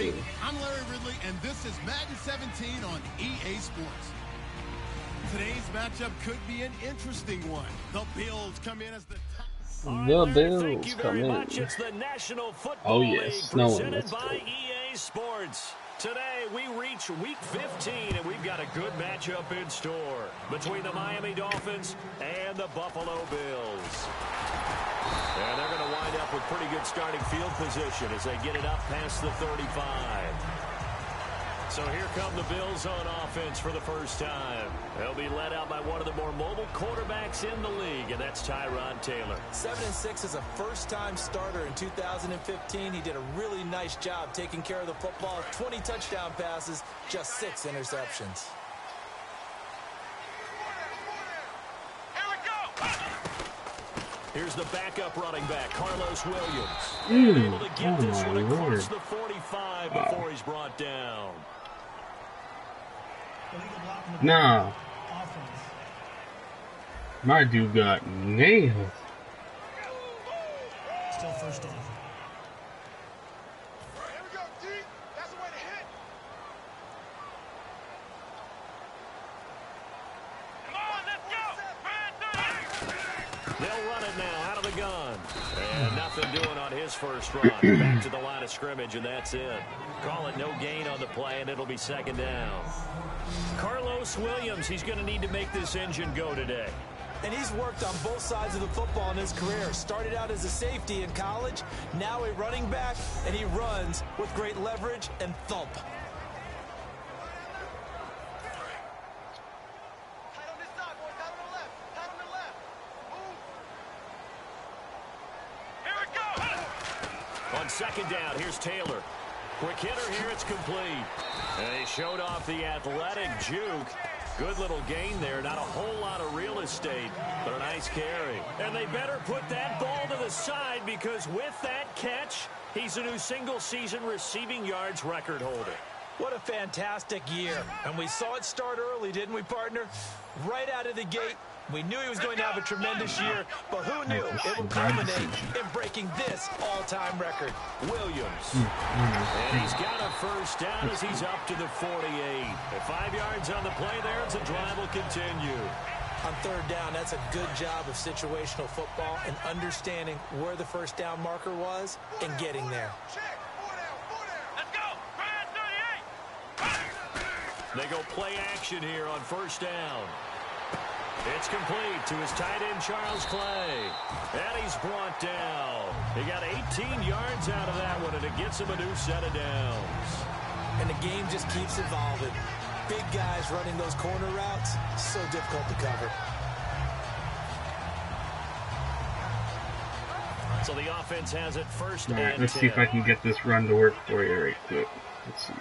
something. I'm Larry Ridley, and this is Madden 17 on EA Sports. Today's matchup could be an interesting one. The Bills come in as the top. The Bills come in. It's the National Football Oh yes, League snowing. presented Let's by go. EA Sports. Today we reach Week 15, and we've got a good matchup in store between the Miami Dolphins and the Buffalo Bills. And they're going to wind up with pretty good starting field position as they get it up past the 35. So here come the Bills on offense for the first time. They'll be led out by one of the more mobile quarterbacks in the league, and that's Tyrod Taylor. 7-6 as a first-time starter in 2015. He did a really nice job taking care of the football. 20 touchdown passes, just 6 interceptions. Here's the backup running back, Carlos Williams. Able to get this one across the 45 before he's brought down. Nah. My dude got nailed. Still first down. Here we go, D. That's the way to hit. Come on, let's go. They'll run it now out of the gun. And nothing doing on his first run. Back to the line of scrimmage, and that's it. Call it no gain on the play, and it'll be second down. Carlos Williams, he's going to need to make this engine go today. And he's worked on both sides of the football in his career. Started out as a safety in college, now a running back, and he runs with great leverage and thump. Tight on this side, boys. Tight on the left. Tight on the left. Move. Here we go. On second down, here's Taylor. Quick hitter here, it's complete. And he showed off the athletic juke. Good little gain there. Not a whole lot of real estate, but a nice carry. And they better put that ball to the side because with that catch, he's a new single-season receiving yards record holder. What a fantastic year. And we saw it start early, didn't we, partner? Right out of the gate, we knew he was going to have a tremendous year, but who knew it would culminate in breaking this all-time record? Williams. And he's got a first down as he's up to the 48. At 5 yards on the play there, and the drive will continue. On third down, that's a good job of situational football and understanding where the first down marker was and getting there. Check. 4 down. Let's go. Brad 38. They go play action here on first down. It's complete to his tight end, Charles Clay. And he's brought down. He got 18 yards out of that one, and it gets him a new set of downs. And the game just keeps evolving. Big guys running those corner routes, so difficult to cover. So the offense has it first Alright, and let's 10. see if I can get this run to work for you right quick. Let's see.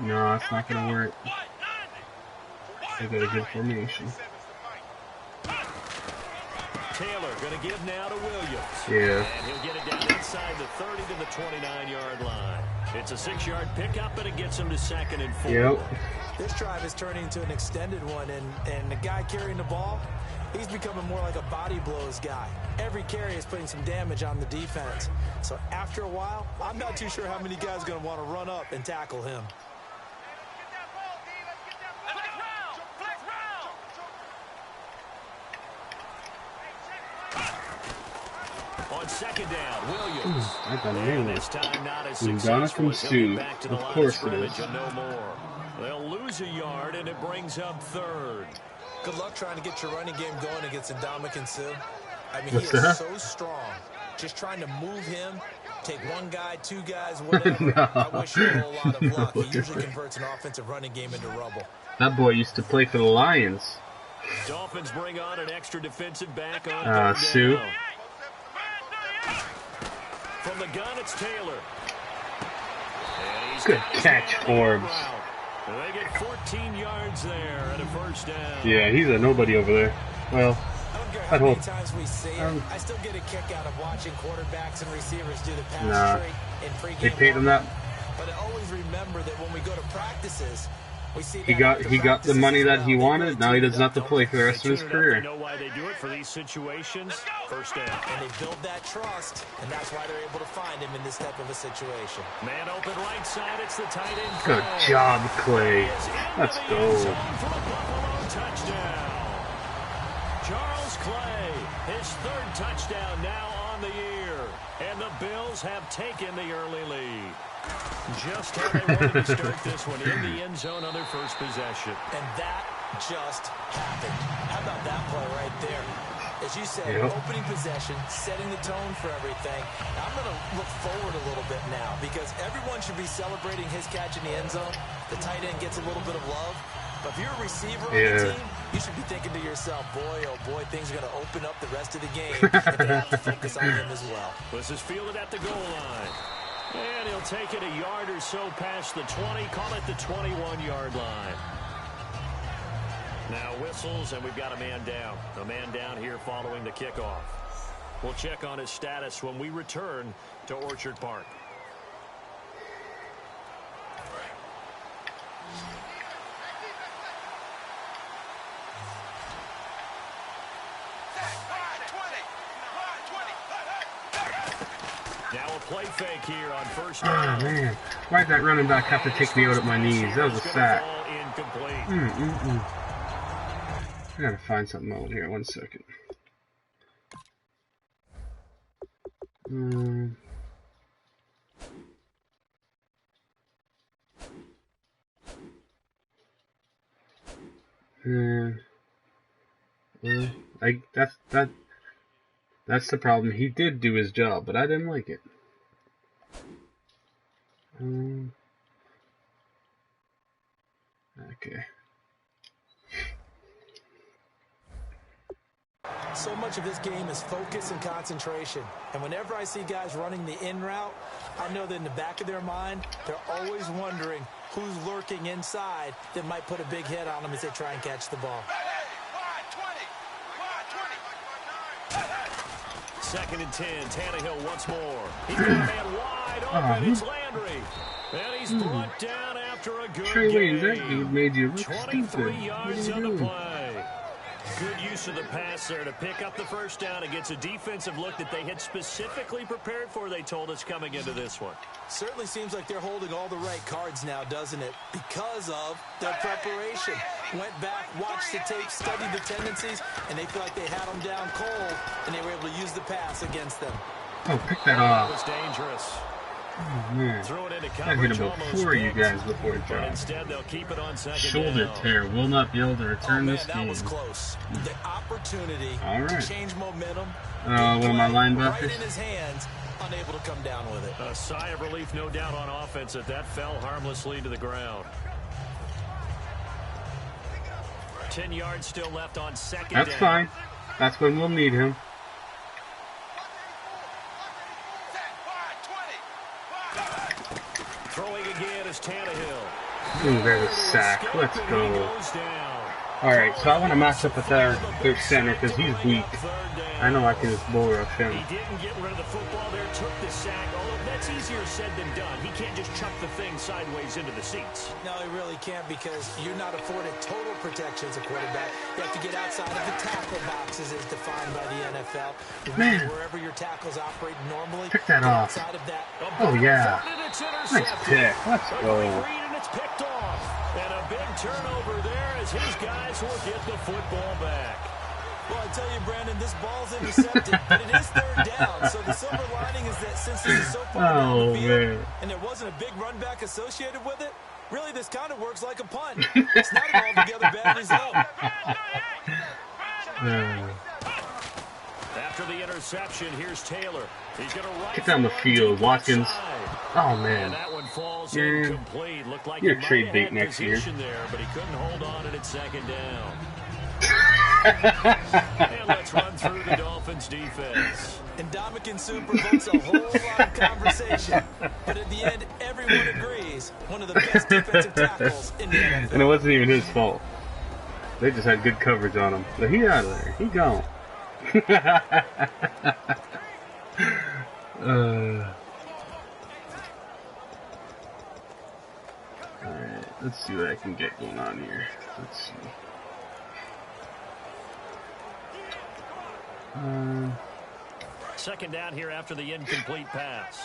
No, it's not gonna work. I got a good formation. Taylor going to give now to Williams. Yeah. And he'll get it down inside the 30 to the 29-yard line. It's a 6-yard pickup, and it gets him to 2nd and 4. Yep. This drive is turning into an extended one, and the guy carrying the ball, he's becoming more like a body blows guy. Every carry is putting some damage on the defense. So after a while, I'm not too sure how many guys are going to want to run up and tackle him. On second down, Williams. I got And nailed. this time not as Jonathan successful. He'll Sue. get back to the Of line course it scrimmage is. and no more. They'll lose a yard, and it brings up 3rd. Good luck trying to get your running game going against Ndamukong Suh. I mean, What's he is that? so strong. Just trying to move him, take one guy, 2 guys, whatever. I wish you a whole lot of luck. He usually converts an offensive running game into rubble. That boy used to play for the Lions. Dolphins bring on an extra defensive back on 3rd Sue. down. From the gun, it's Taylor. And he's Good got his catch, man on the Forbes. route. And they get 14 yards there and a first down. Yeah, he's a nobody over there. Well, I don't care I'd how many hope. times we see it, I still get a kick out of watching quarterbacks and receivers do the pass Nah. straight in pregame They paid him that. But I always remember that when we go to practices, We see He that got the money that he wanted. Now he doesn't have to play for the rest of his They career. know why they do it for these situations. First down. And they build that trust, and that's why they're able to find him in this type of a situation. Man open right side. It's the tight end. Good job, Clay. Let's go. For a Buffalo touchdown. Charles Clay, his third touchdown now on the year. And the Bills have taken the early lead. Just how they wanted to start this one, in the end zone on their first possession. And that just happened. How about that play right there? As you said, Yep. opening possession, setting the tone for everything. Now, I'm going to look forward a little bit now because everyone should be celebrating his catch in the end zone. The tight end gets a little bit of love. But if you're a receiver on the team, you should be thinking to yourself, boy, oh boy, things are going to open up the rest of the game. And they have to focus on him as well. This is fielded at the goal line. And he'll take it a yard or so past the 20, call it the 21-yard line. Now whistles, and we've got a man down. A man down here following the kickoff. We'll check on his status when we return to Orchard Park. Now a play fake here on first down. Oh, man. Why'd that running back have to take me out at my knees? That was a sack. I gotta find something out here. 1 second. That's the problem. He did do his job, but I didn't like it. Okay. So much of this game is focus and concentration. And whenever I see guys running the in route, I know that in the back of their mind, they're always wondering who's lurking inside that might put a big hit on them as they try and catch the ball. Second and 10, Tannehill once more. He's got a man wide open. It's Landry. And he's brought down after a good game. That dude made you look 23 stupid. yards on the play. Good use of the pass there to pick up the first down against a defensive look that they had specifically prepared for, they told us, coming into this one. Certainly seems like they're holding all the right cards now, doesn't it? Because of their preparation. Went back, watched the tape, studied the tendencies, and they feel like they had them down cold, and they were able to use the pass against them. Oh, pick that That was off. dangerous. Oh, man. Throw it into I hit coverage him almost before you once, guys before it but dropped. instead they'll keep it on second Shoulder down. tear. Will not be able to return this that game. was close. The opportunity All right. to change momentum. One of my Right linebackers. in his hands, unable to come down with it. A sigh of relief, no doubt, on offense that fell harmlessly to the ground. 10 yards still left on second down. That's fine. That's when we'll need him. Throwing again is Tannehill. Ooh, there's a sack. Let's go. Alright, so I want to match up with their center because he's weak. I know I can just bull rush him. He didn't get rid of the football there, took the sack. Although that's easier said than done. He can't just chuck the thing sideways into the seats. No, he really can't because you're not afforded total protection as a quarterback. You have to get outside of the tackle boxes as defined by the NFL. Man. Wherever your tackles operate normally, Pick that off. outside of that. Oh, yeah. It's Nice intercepted. pick. Let's A go. quick read and it's picked off. And a big turnover there as his guys will get the football back. Well, I tell you, Brandon, this ball's intercepted, but it is third down. So the silver lining is that since this is so far down Oh, the field man. and there wasn't a big run back associated with it, really this kind of works like a punt. It's not an altogether bad result. After the interception, here's Taylor. He's going to Get down the field, Watkins. Oh, And man. that one falls You're- incomplete. Looked like you're he a might trade have bait had next year. position there, but he couldn't hold on, and it's second down. And let's run through the Dolphins' defense. And Dominican Suh provokes a whole lot of conversation. But at the end, everyone agrees one of the best defensive tackles in the NFL. And it wasn't even his fault. They just had good coverage on him. But he out of there. He gone. Alright, Let's see what I can get going on here. Let's see. Second down here after the incomplete pass.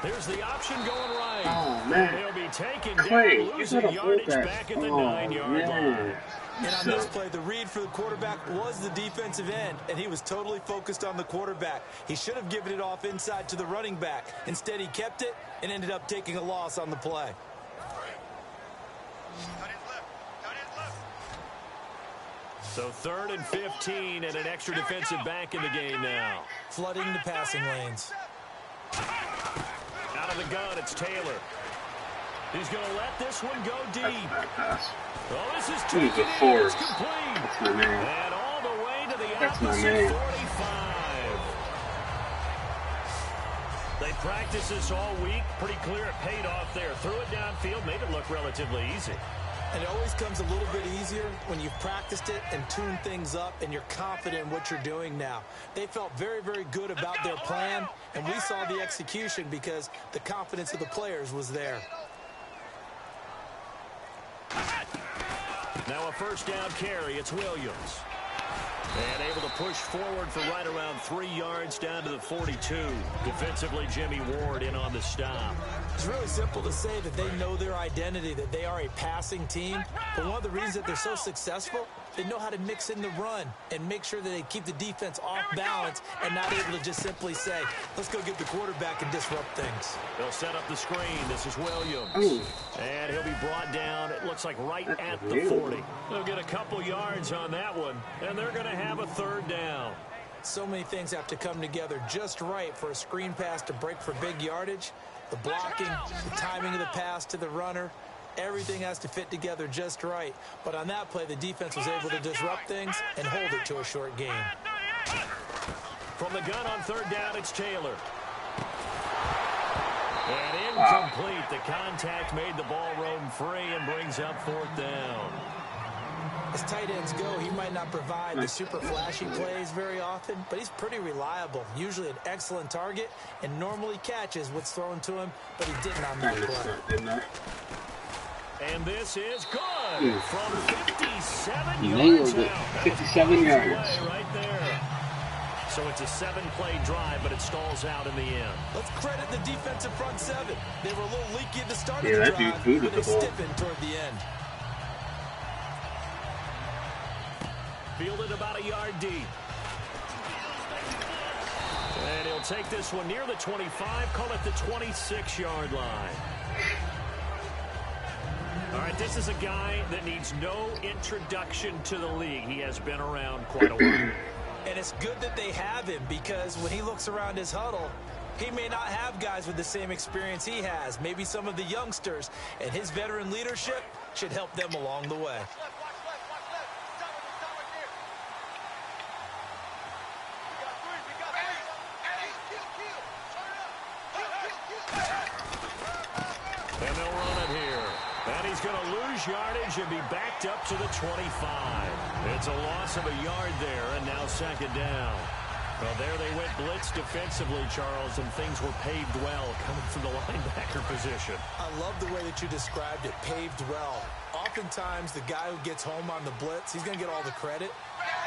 There's the option going right. Oh, man. And he'll be taken Clay, down, you losing got a yardage fullback. back at the Oh, 9-yard line. And on this play, the read for the quarterback was the defensive end, and he was totally focused on the quarterback. He should have given it off inside to the running back. Instead, he kept it and ended up taking a loss on the play. So 3rd and 15 and an extra defensive back in the game now. Flooding the passing lanes. Out of the gun, it's Taylor. He's going to let this one go deep. Oh, this is taken in. It's complete. That's my man. And all the way to the That's my opposite man. 45. They practiced this all week. Pretty clear it paid off there. Threw it downfield, made it look relatively easy. And it always comes a little bit easier when you've practiced it and tuned things up and you're confident in what you're doing now. They felt very, very good about their plan, and we saw the execution because the confidence of the players was there. Now a first down carry. It's Williams. And able to push forward for right around 3 yards down to the 42. Defensively, Jimmy Ward in on the stop. It's really simple to say that they know their identity, that they are a passing team. But one of the reasons that they're so successful, they know how to mix in the run and make sure that they keep the defense off balance and not able to just simply say, let's go get the quarterback and disrupt things. They'll set up the screen. This is Williams. Ooh. And he'll be brought down, it looks like right That's at the beautiful. 40. They'll get a couple yards on that one, and they're going to have a 3rd down. So many things have to come together just right for a screen pass to break for big yardage. The blocking, the timing of the pass to the runner, everything has to fit together just right. But on that play, the defense was able to disrupt things and hold it to a short gain. From the gun on 3rd down, it's Taylor. And incomplete. The contact made the ball roam free and brings up 4th down. As tight ends go, he might not provide the super flashy plays very often, but he's pretty reliable, usually an excellent target, and normally catches what's thrown to him, but he didn't on that play. Didn't I? And this is good from 57 He yards nailed it. out. 57 yards. Right there. So it's a 7-play drive, but it stalls out in the end. Let's credit the defensive front seven. They were a little leaky at the start Yeah, of the that dude drive, booted but they the ball. stiffened toward the end. Fielded about a yard deep. And he'll take this one near the 25, call it the 26-yard line. All right, this is a guy that needs no introduction to the league. He has been around quite a while. And it's good that they have him because when he looks around his huddle, he may not have guys with the same experience he has. Maybe some of the youngsters, and his veteran leadership should help them along the way. And they'll run it here. And he's going to lose yardage and be backed up to the 25. It's a loss of a yard there, and now 2nd down. Well, there they went blitz defensively, Charles, and things were paved well coming from the linebacker position. I love the way that you described it, paved well. Oftentimes, the guy who gets home on the blitz, he's going to get all the credit.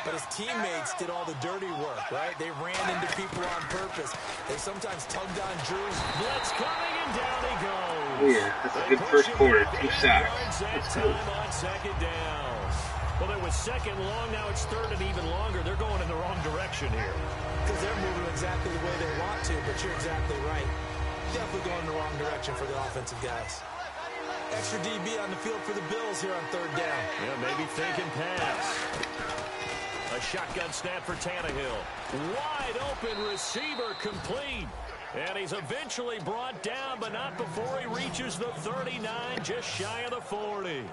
But his teammates did all the dirty work, right? They ran into people on purpose. They sometimes tugged on Drew's. Blitz coming, and down he goes. Oh, yeah, that's a good first quarter. 2 sacks. That That's time good. on 2nd down. Well, it was 2nd long, now it's 3rd and even longer. They're going in the wrong direction here. Because they're moving exactly the way they want to, but you're exactly right. Definitely going in the wrong direction for the offensive guys. Extra DB on the field for the Bills here on 3rd down. Yeah, maybe thinking pass. A shotgun snap for Tannehill. Wide open receiver complete. And he's eventually brought down, but not before he reaches the 39, just shy of the 40.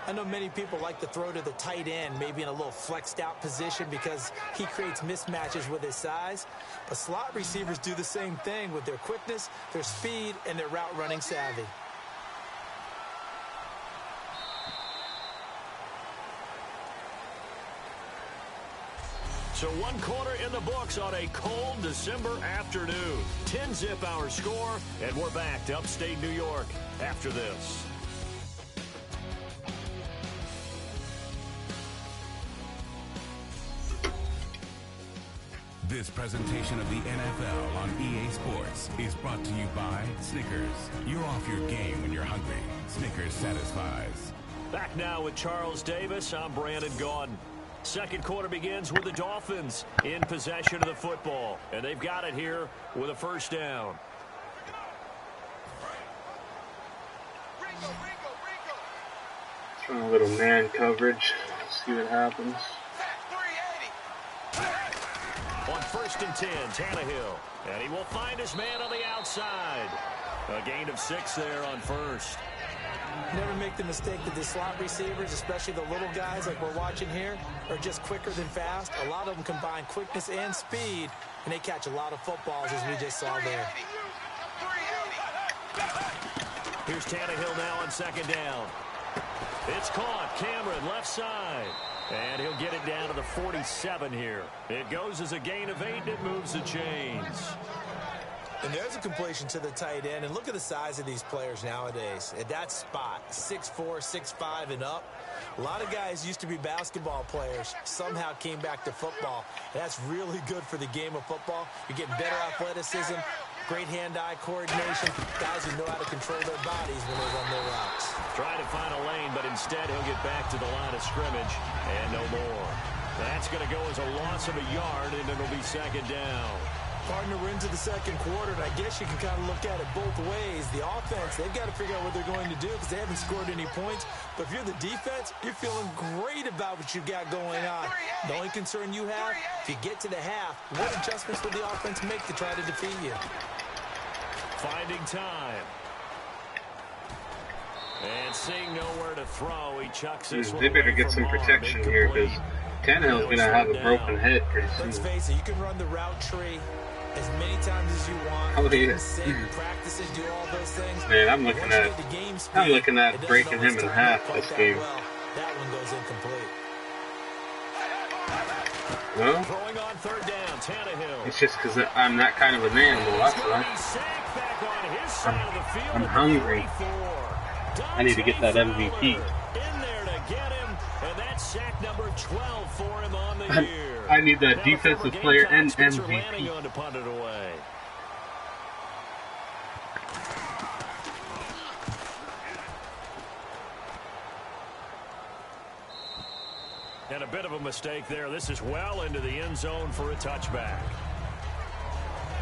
I know many people like to throw to the tight end, maybe in a little flexed out position because he creates mismatches with his size. But slot receivers do the same thing with their quickness, their speed, and their route running savvy. So 1 quarter in the books on a cold December afternoon. 10-zip our score, and we're back to upstate New York after this. This presentation of the NFL on EA Sports is brought to you by Snickers. You're off your game when you're hungry. Snickers satisfies. Back now with Charles Davis. I'm Brandon Gaudin. Second quarter begins with the Dolphins in possession of the football. And they've got it here with a first down. Trying a little man coverage. See what happens. On 1st and 10, Tannehill. And he will find his man on the outside. A gain of 6 there on first. Never make the mistake that the slot receivers, especially the little guys like we're watching here, are just quicker than fast. A lot of them combine quickness and speed, and they catch a lot of footballs, as we just saw there. Here's Tannehill now on 2nd down. It's caught. Cameron, left side. And he'll get it down to the 47 here. It goes as a gain of 8, and it moves the chains. And there's a completion to the tight end. And look at the size of these players nowadays. At that spot, 6'4", 6'5", and up. A lot of guys used to be basketball players, somehow came back to football. And that's really good for the game of football. You're getting better athleticism, great hand-eye coordination, guys who know how to control their bodies when they run their routes. Trying to find a lane, but instead he'll get back to the line of scrimmage and no more. That's going to go as a loss of a yard, and it'll be 2nd down. Partner, we're into the second quarter, and I guess you can kind of look at it both ways. The offense, they've got to figure out what they're going to do because they haven't scored any points. But if you're the defense, you're feeling great about what you've got going on. The only concern you have, if you get to the half, what adjustments will the offense make to try to defeat you? Finding time. And seeing nowhere to throw, he chucks this one. They better away get from some Arm. protection here because Tannehill's going to have a broken head pretty Let's soon. face it, you can run the route tree as many times as you want. Oh, yeah. Practice it, do all those things. Man, I'm But looking once you at get to game speed, I'm looking at it doesn't breaking always him in turn half out this quite game. that well. That one goes incomplete. Well, Throwing on 3rd down, Tannehill. it's just because I'm that kind of an animal. That's He's going to why. be sacked back on his side of the field. I'm at the hungry. 34. I need to get that Dante MVP. Fowler in there to get him, and that's sack number 12 for him on the year. I need that Now, defensive the former player and Gamecocks, Spencer Lanning MVP. on to punt it away. And a bit of a mistake there. This is well into the end zone for a touchback.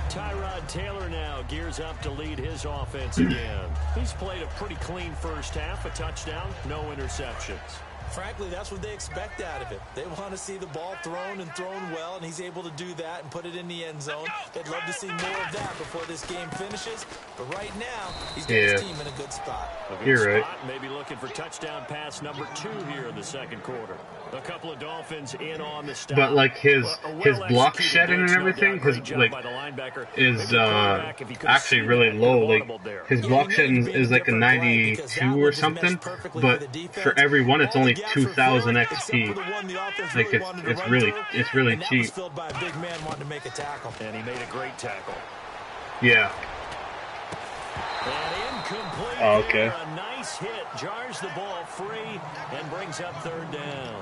Tyrod Taylor now gears up to lead his offense again. He's played a pretty clean first half, a touchdown, no interceptions. Frankly, that's what they expect out of him. They want to see the ball thrown and thrown well, and he's able to do that and put it in the end zone. They'd love to see more of that before this game finishes. But right now, he's got his team in a good spot. A good You're right. spot, maybe looking for touchdown pass number 2 here in the second quarter. A couple of Dolphins in on the stop. But like his block well-executed shedding and blitz, no everything, doubt. Great his job like by the linebacker. is Maybe the quarterback, if he could've actually seen really that, low. could've Like audibled there. his block shedding is like a 92 or something, but for every one it's only 2,000 XP. Like it's really and that cheap. was filled by a big man wanting to make a tackle. And he made a great tackle. Yeah. And incomplete. Oh, okay. There. A nice hit. Jars the ball free and brings up 3rd down.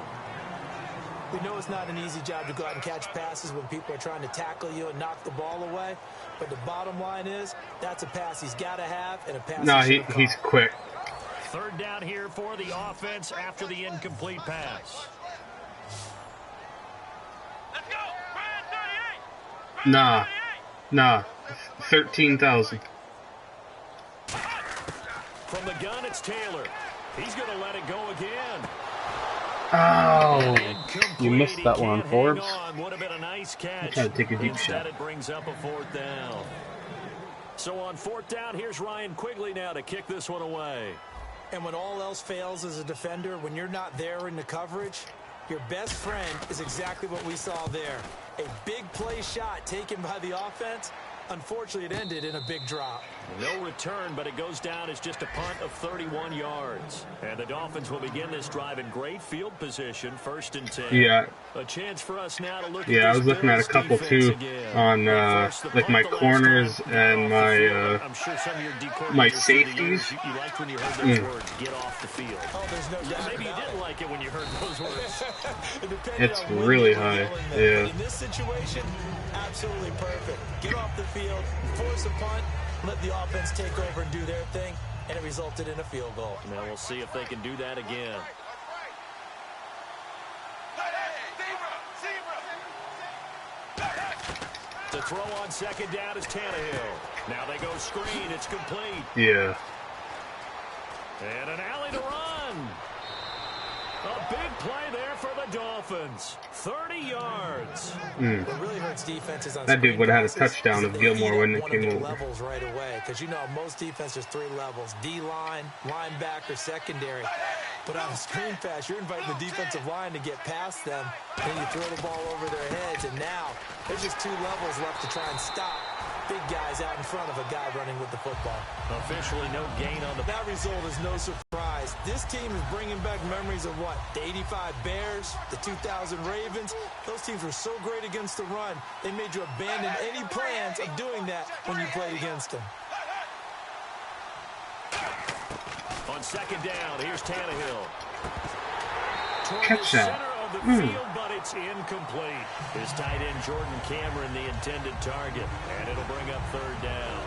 We know it's not an easy job to go out and catch passes when people are trying to tackle you and knock the ball away. But the bottom line is, that's a pass he's got to have and a pass No, he's he's quick. 3rd down here for the offense after the incomplete pass. Let's go. Brian 38. Nah. 13,000. From the gun, it's Taylor. He's going to let it go again. Oh, Incomplete. you missed that He one, can't Forbes. hang on. Would have been a nice catch. Try to take a deep Instead, shot. it brings up a 4th down. So on 4th down, here's Ryan Quigley now to kick this one away. And when all else fails as a defender, when you're not there in the coverage, your best friend is exactly what we saw there. A big play shot taken by the offense. Unfortunately, it ended in a big drop. No return, but it goes down as just a punt of 31 yards. And the Dolphins will begin this drive in great field position, 1st and 10. Yeah. A chance for us now to look at Yeah, I this was looking at a Bills couple defense too again. on like my corners and I'm sure some of your my coordinators through the safeties. years, you liked when you heard those words, get off the field. Oh, there's no doubt. Maybe you didn't like it when you heard those words. It's really high. Yeah. But in this situation, absolutely perfect. Get off the field, force a punt, let the offense take over and do their thing, and it resulted in a field goal. Now we'll see if they can do that again. To throw on 2nd down is Tannehill. Now they go screen. It's complete. Yeah. And an alley to run. A big play there for the Dolphins. 30 yards. What really hurts defenses on That dude would have had a screen passes touchdown is if they Gilmore eat wouldn't up have one of came the over. levels right away, because you know most defenses 3 levels: D-line, linebacker, secondary. But on a screen pass, you're inviting the defensive line to get past them, then you throw the ball over their heads, and now there's just 2 levels left to try and stop big guys out in front of a guy running with the football. Officially no gain on the... That result is no surprise. This team is bringing back memories of what? The 85 Bears, the 2000 Ravens. Those teams were so great against the run, they made you abandon any plans of doing that when you played against them. On 2nd down, here's Tannehill. Toward Catch the that. center of the field, but it's incomplete. His tight end, Jordan Cameron, the intended target. And it'll bring up 3rd down.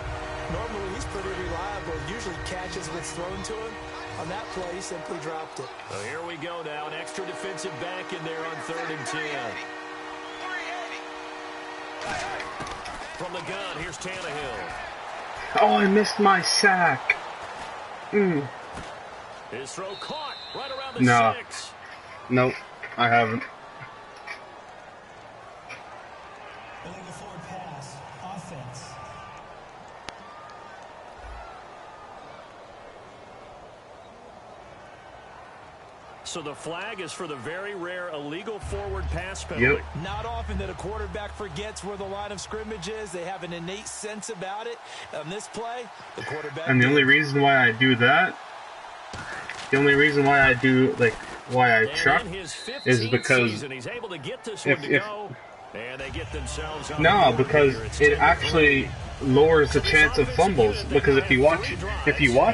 Normally, he's pretty reliable. Usually catches what's thrown to him. On that play, he simply dropped it. So here we go now. An extra defensive back in there on 3rd and 10. From the gun, here's Tannehill. Oh, I missed my sack. His throw caught right around the No. 6. Nope, I haven't. Illegal forward pass. Offense. So the flag is for the very rare illegal forward pass penalty. Yep. Not often that a quarterback forgets where the line of scrimmage is. They have an innate sense about it. On this play, the quarterback... And the only reason why I do that, the only reason why I do, like, why I truck is because he's able to get this if- one to go, and they get themselves on no, the because board. It's it 10-3. actually lowers the chance of fumbles. Because if you watch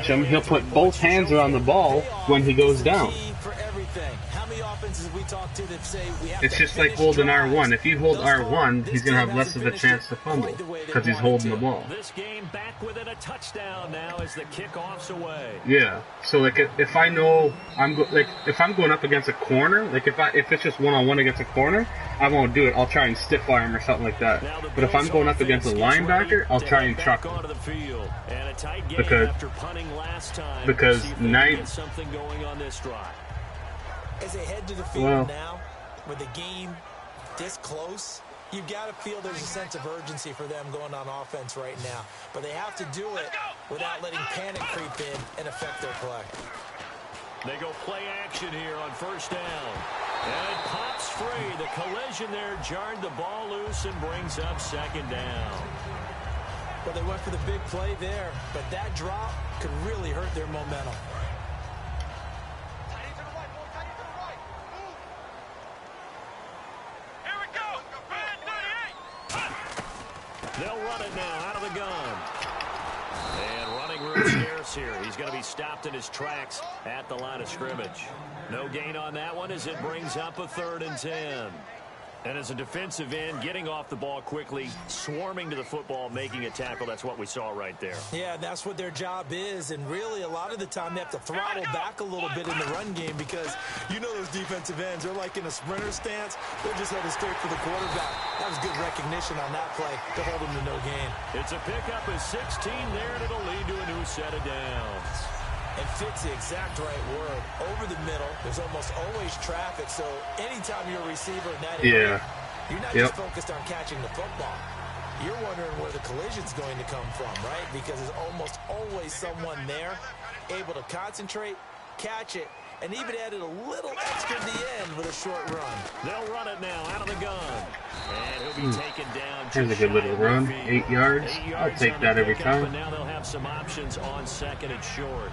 him, he'll put both hands around the ball when he goes down. For everything. How many offenses we talk to that say we have It's to just like finish holding drives? R1. If you hold Thus far, R1, this he's gonna team have less hasn't of a finished chance it to fumble quite the way they because he's wanted holding to. the ball. This game back within a touchdown now as the kickoff's away. Yeah. So like if I know if I'm going up against a corner, like if it's just one-on-one against a corner, I won't do it. I'll try and stiff arm or something like that. Now the But if I'm Bills going up against a offense gets ready linebacker, I'll to try head and back truck onto him. the field. And a tight game Because- after punting last time. because See if they can nine- get something going on this drive. As they head to the field Well- now, with the game this close, you've got to feel there's a sense of urgency for them going on offense right now. But they have to do it without letting panic creep in and affect their play. They go play action here on 1st down. And it pops free. The collision there jarred the ball loose and brings up 2nd down. Well, they went for the big play there, but that drop could really hurt their momentum. Tight end to the right, boy. Tight end to the right. Move. Here we go. Bad 38. They'll run it now out of the gun. And running room scarce here. He's going to be stopped in his tracks at the line of scrimmage. No gain on that one as it brings up a 3rd and 10. And as a defensive end, getting off the ball quickly, swarming to the football, making a tackle, that's what we saw right there. Yeah, that's what their job is, and really a lot of the time they have to throttle back a little bit in the run game because you know those defensive ends, they're like in a sprinter stance. They're just headed straight for the quarterback. That was good recognition on that play to hold them to no gain. It's a pickup of 16 there, and it'll lead to a new set of downs. And fit's the exact right word. Over the middle, there's almost always traffic, so anytime you're a receiver in that area, you're not just focused on catching the football. You're wondering where the collision's going to come from, right? Because there's almost always someone there able to concentrate, catch it, and even added a little extra at the end with a short run. They'll run it now out of the gun. And he'll be taken down. Here's a good little run. 8 yards. I'll take that every time. But now they'll have some options on second and short.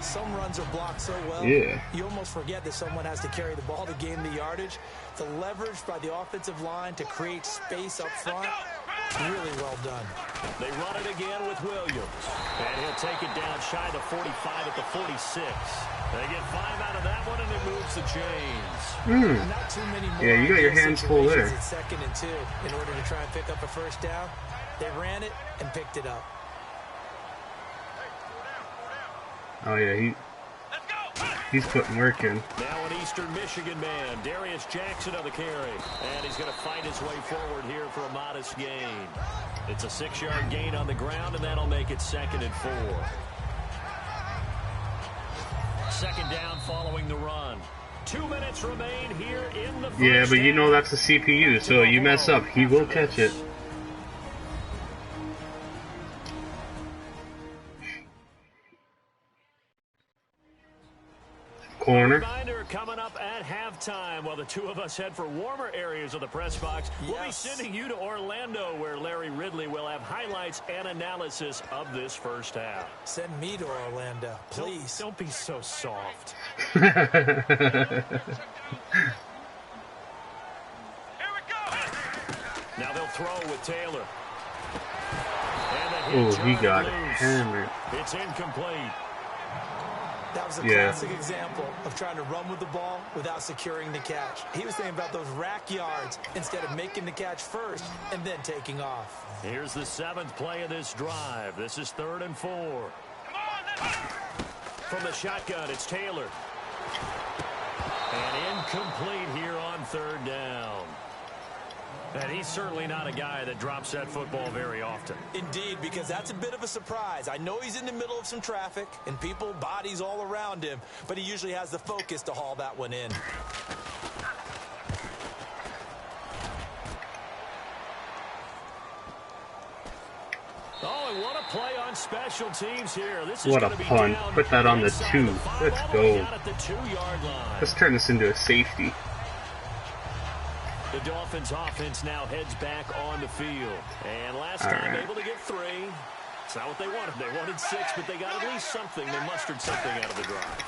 Some runs are blocked so well, yeah, you almost forget that someone has to carry the ball to gain the yardage. The leverage by the offensive line to create space up front, really well done. They run it again with Williams. And he'll take it down shy of the 45 at the 46. They get 5 out of that one, and it moves the chains. Not too many more. Yeah, you got your hands full there. It's 2nd and 2 in order to try and pick up a first down. They ran it and picked it up. Oh yeah, he's putting work in. Now an Eastern Michigan man, Darius Jackson on the carry. And he's going to fight his way forward here for a modest gain. It's a 6-yard gain on the ground, and that'll make it 2nd and 4. 2nd down following the run. 2 minutes remain here in the first. Yeah, but you know that's a CPU, so you mess up, he will catch it. Corner. Reminder coming up at halftime while the two of us head for warmer areas of the press box. We'll be sending you to Orlando where Larry Ridley will have highlights and analysis of this first half. Send me to Orlando, please. Don't be so soft. Here we go. Now they'll throw with Taylor. Oh, he got hammered. It's incomplete. That was a classic example of trying to run with the ball without securing the catch. He was thinking about those rack yards instead of making the catch first and then taking off. Here's the 7th play of this drive. This is 3rd and 4. From the shotgun, it's Taylor. And incomplete here on 3rd down. And he's certainly not a guy that drops that football very often. Indeed, because that's a bit of a surprise. I know he's in the middle of some traffic and people, bodies all around him, but he usually has the focus to haul that one in. Oh, and what a play on special teams here. This is what a punt. Put that on the 2. Let's go. Let's turn this into a safety. The Dolphins offense now heads back on the field. And last time able to get 3. It's not what they wanted. They wanted 6, but they got at least something. They mustered something out of the drive.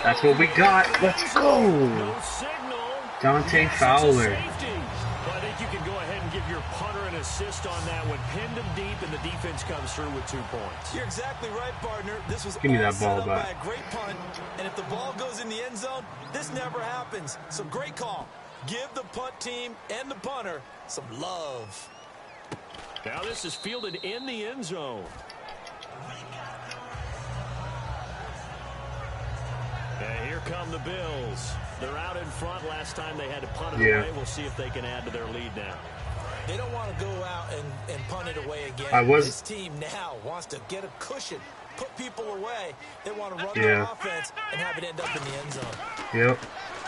That's what we got. Let's go. No signal. Dante Fowler. Well, I think you can go ahead and give your punter an assist on that one. Pinned him deep, and the defense comes through with 2 points. You're exactly right, partner. This was Give me all that ball set up back. by a great punt, and if the ball goes in the end zone, this never happens. So great call. Give the punt team and the punter some love. Now this is fielded in the end zone. And here come the Bills. They're out in front. Last time they had to punt it away. We'll see if they can add to their lead now. They don't want to go out and punt it away again. This team now wants to get a cushion, put people away. They want to run their offense and have it end up in the end zone. Yep.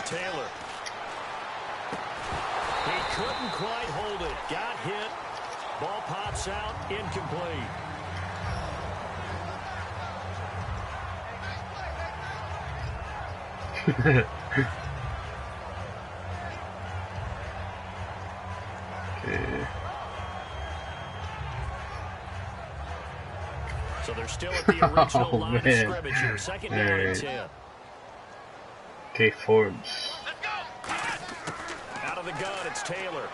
Taylor. He couldn't quite hold it. Got hit. Ball pops out. Incomplete. So they're still at the original line of scrimmage here. 2nd down and 10. Okay, Forbes. Out of the gun, it's Taylor.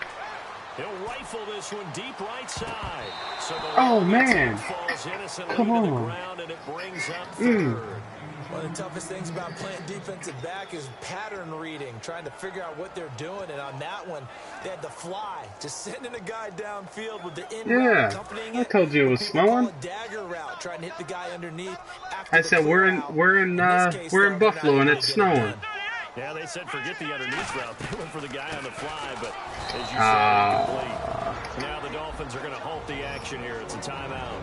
He'll rifle this one deep right side. So man. Falls innocently Come on. to the ground, and it brings up 3rd. One of the toughest things about playing defensive back is pattern reading, trying to figure out what they're doing. And on that one, they had to fly, just sending a guy downfield with the in route accompanying it. I told you it was snowing. A dagger route, trying to hit the guy underneath. I said we're in Buffalo and it's snowing. Yeah, they said forget the underneath route. They went for the guy on the fly, but as you said, incomplete. Now the Dolphins are going to halt the action here. It's a timeout.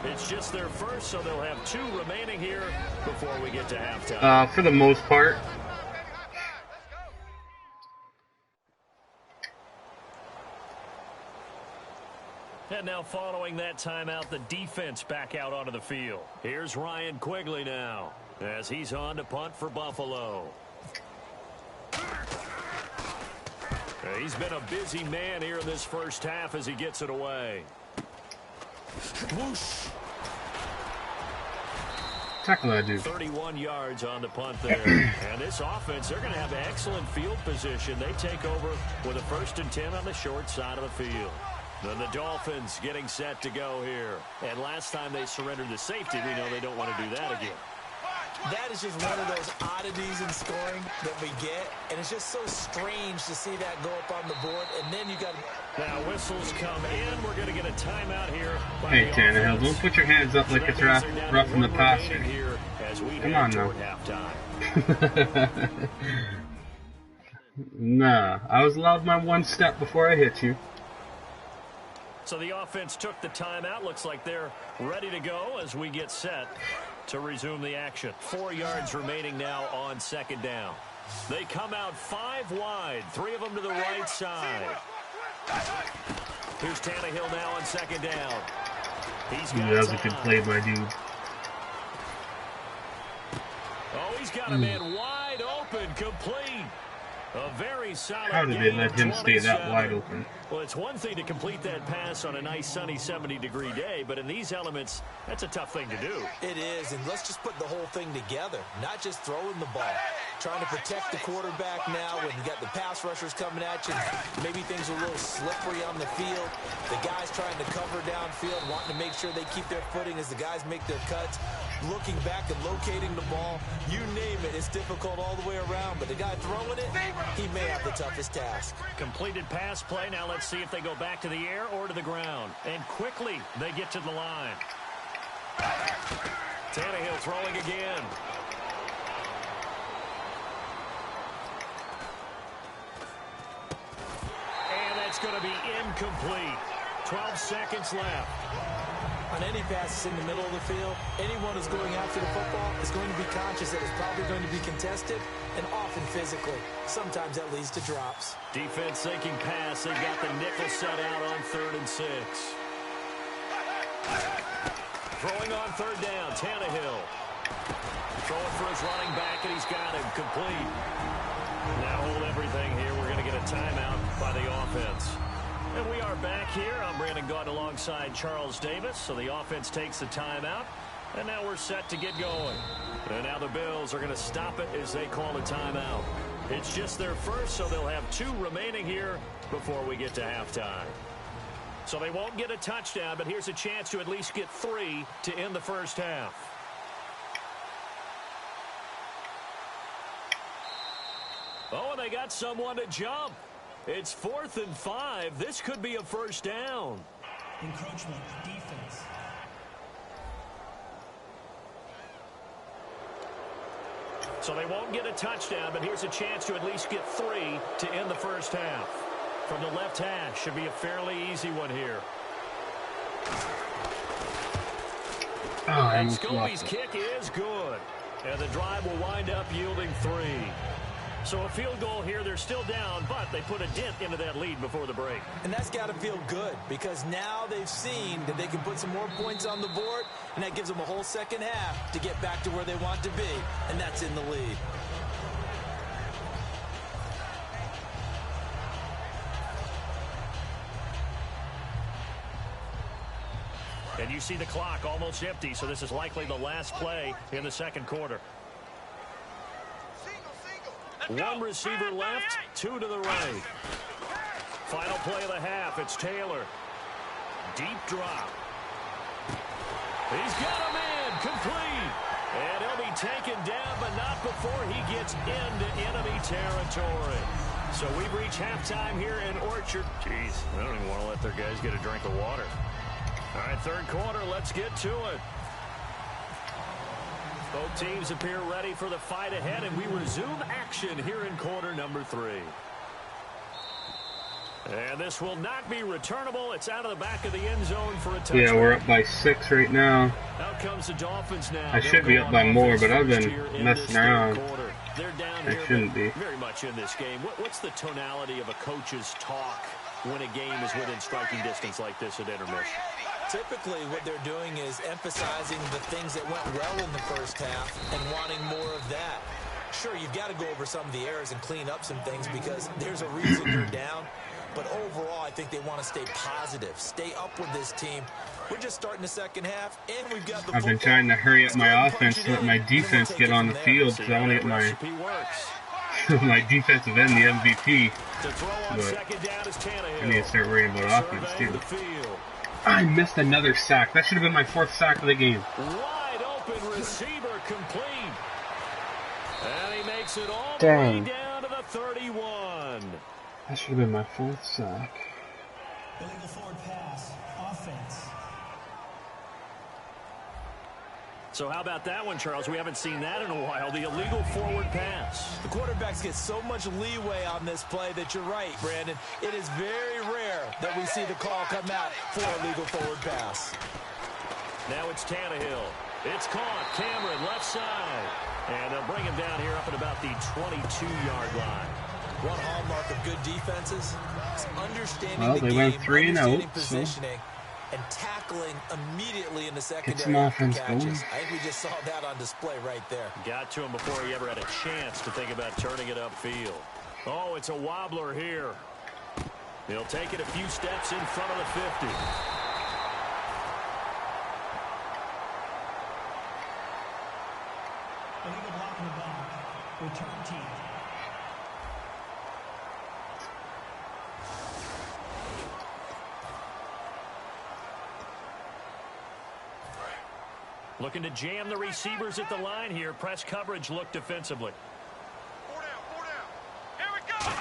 It's just their first, so they'll have 2 remaining here before we get to halftime. For the most part. And now following that timeout, the defense back out onto the field. Here's Ryan Quigley now. as he's on to punt for Buffalo. He's been a busy man here in this first half as he gets it away. Whoosh. Tackle that dude. 31 yards on the punt there. And this offense, they're going to have excellent field position. They take over with a 1st and 10 on the short side of the field. Then the Dolphins getting set to go here. And last time they surrendered the safety, we know they don't want to do that again. That is just one of those oddities in scoring that we get, and it's just so strange to see that go up on the board, and then you got to... Now whistles come in. We're going to get a timeout here. Hey, Tannehill, don't put your hands up like it's rough in the passer. Come on now. Nah, I was allowed my 1 step before I hit you. So the offense took the timeout. Looks like they're ready to go as we get set to resume the action. 4 yards remaining now on 2nd down. They come out 5 wide, 3 of them to the right side. Here's Tannehill now on 2nd down. He's got that was a good play, my dude. Oh, he's got a man wide open, complete. A very solid How did they let him stay that 27. wide open? Well, it's one thing to complete that pass on a nice sunny 70-degree day, but in these elements, that's a tough thing to do. It is, and let's just put the whole thing together, not just throwing the ball. Trying to protect the quarterback now when you got the pass rushers coming at you. Maybe things are a little slippery on the field. The guys trying to cover downfield, wanting to make sure they keep their footing as the guys make their cuts. Looking back and locating the ball, you name it, it's difficult all the way around. But the guy throwing it, he may have the toughest task. Completed pass play. Now let's see if they go back to the air or to the ground. And quickly, they get to the line. Tannehill throwing again. And that's going to be incomplete. 12 seconds left. On any passes in the middle of the field, anyone who's going after the football is going to be conscious that it's probably going to be contested and often physically. Sometimes that leads to drops. Defense sinking pass. They've got the nickel set out on 3rd and 6. Throwing on 3rd down, Tannehill. Throwing for his running back, and he's got him complete. Now hold everything here. We're going to get a timeout by the offense. And we are back here. I'm Brandon Gaunt alongside Charles Davis. So the offense takes the timeout. And now we're set to get going. And now the Bills are going to stop it as they call a timeout. It's just their first, so they'll have 2 remaining here before we get to halftime. So they won't get a touchdown, but here's a chance to at least get 3 to end the first half. Oh, and they got someone to jump. It's 4th and 5. This could be a first down. Encroachment, defense. So they won't get a touchdown, but here's a chance to at least get 3 to end the first half. From the left hash, should be a fairly easy one here. And Scobie's kick is good. And the drive will wind up yielding 3. So a field goal here, they're still down, but they put a dent into that lead before the break. And that's got to feel good because now they've seen that they can put some more points on the board, and that gives them a whole second half to get back to where they want to be, and that's in the lead. And you see the clock almost empty, so this is likely the last play in the second quarter. 1 receiver left, 2 to the right. Final play of the half, it's Taylor. Deep drop. He's got a man, complete. And he'll be taken down, but not before he gets into enemy territory. So we've reached halftime here in Orchard. Jeez, I don't even want to let their guys get a drink of water. All right, third quarter, let's get to it. Both teams appear ready for the fight ahead, and we resume action here in quarter number 3. And this will not be returnable. It's out of the back of the end zone for a touchdown. Yeah, we're up by 6 right now. Out comes the Dolphins now. I should be up by more, but I've been messing around. They're down I here, shouldn't be. very much in this game. What's the tonality of a coach's talk when a game is within striking distance like this at intermission? Typically, what they're doing is emphasizing the things that went well in the first half and wanting more of that. Sure, you've got to go over some of the errors and clean up some things because there's a reason you're down. But overall, I think they want to stay positive, stay up with this team. We're just starting the second half, and we've got the I've been trying to hurry up my offense so that my defense get on the field because I want to get my my defensive end the MVP. But I need to start worrying about offense too. I missed another sack. That should have been my 4th sack of the game. Wide open receiver complete. And he makes it all Dang. the way down to the 31. That should have been my 4th sack. Illegal forward pass. Offense. So how about that one, Charles? We haven't seen that in a while. The illegal forward pass. The quarterbacks get so much leeway on this play that you're right, Brandon. It is very rare that we see the call come out for a legal forward pass. Now it's Tannehill. It's caught. Cameron, left side. And they'll bring him down here up at about the 22-yard line. One hallmark of good defenses is understanding Well, the they game, went 3-0, positioning, and tackling immediately in the secondary. Get some offense catches. going. I think we just saw that on display right there. Got to him before he ever had a chance to think about turning it upfield. Oh, it's a wobbler here. He'll take it a few steps in front of the 50. Illegal block in the back. Return team. Looking to jam the receivers at the line here. Press coverage look defensively. 4 down, 4 down. Here we go.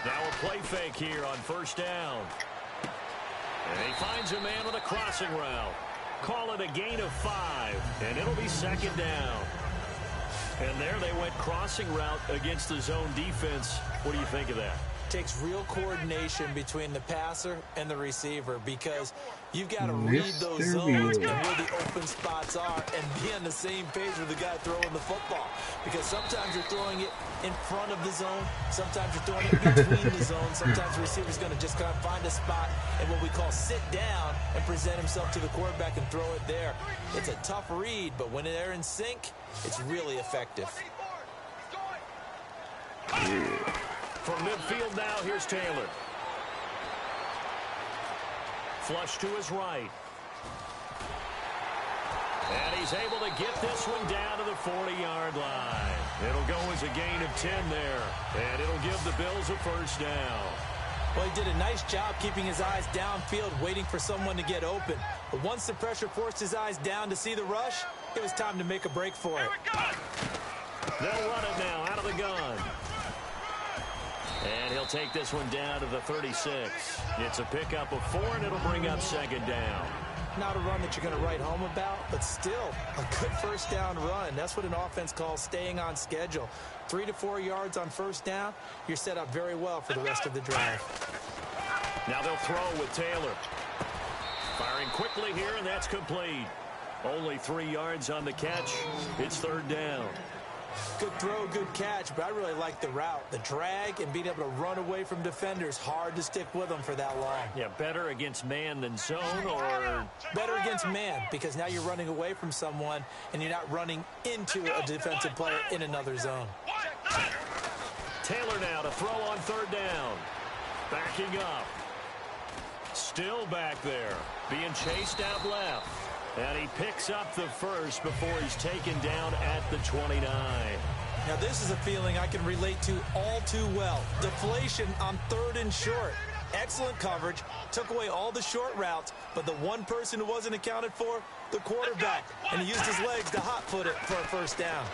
Now a play fake here on first down. And he finds a man with a crossing route. Call it a gain of 5, and it'll be second down. And there they went crossing route against the zone defense. What do you think of that? Takes real coordination between the passer and the receiver because you've got to read those zones and where the open spots are and be on the same page with the guy throwing the football. Because sometimes you're throwing it in front of the zone, sometimes you're throwing it between the zones, sometimes the receiver's going to just kind of find a spot and what we call sit down and present himself to the quarterback and throw it there. It's a tough read, but when they're in sync, it's really effective. From midfield now, here's Taylor. Flush to his right. And he's able to get this one down to the 40-yard line. It'll go as a gain of 10 there. And it'll give the Bills a first down. Well, he did a nice job keeping his eyes downfield, waiting for someone to get open. But once the pressure forced his eyes down to see the rush, it was time to make a break for it. They'll run it now out of the gun. And he'll take this one down to the 36. It's a pickup of 4, and it'll bring up second down. Not a run that you're going to write home about, but still a good first down run. That's what an offense calls staying on schedule. 3 to 4 yards on first down, you're set up very well for the rest of the drive. Now they'll throw with Taylor. Firing quickly here, and that's complete. Only 3 yards on the catch. It's third down. Good throw, good catch, but I really like the route. The drag and being able to run away from defenders, hard to stick with them for that long. Yeah, better against man than zone, or better against man, because now you're running away from someone and you're not running into a defensive player in another zone. Taylor now to throw on third down. Backing up. Still back there. Being chased out left. And he picks up the first before he's taken down at the 29. Now this is a feeling I can relate to all too well. Deflation on 3rd and short. Excellent coverage. Took away all the short routes, but the one person who wasn't accounted for, the quarterback. And he used his legs to hot-foot it for a first down.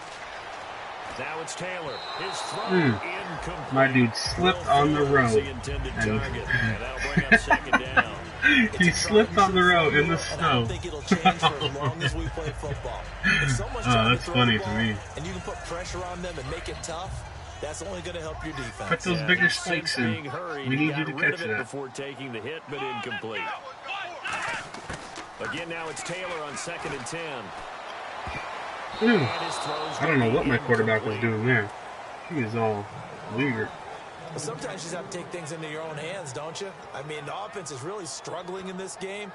Now it's Taylor. His throw incomplete. My dude slipped on the road. And that'll bring up second down. He slipped on the road in the snow. I don't think it'll change for as long as we play football. If someone's trying that's to throw funny the to ball me. and you can put pressure on them and make it tough, that's only going to help your defense. Put those bigger spikes in. We need you to catch that. Before taking the hit, but incomplete. Again, now it's Taylor on 2nd and 10. I don't know what my quarterback was doing there. He was all weird. Well, sometimes you just have to take things into your own hands, don't you? I mean, the offense is really struggling in this game.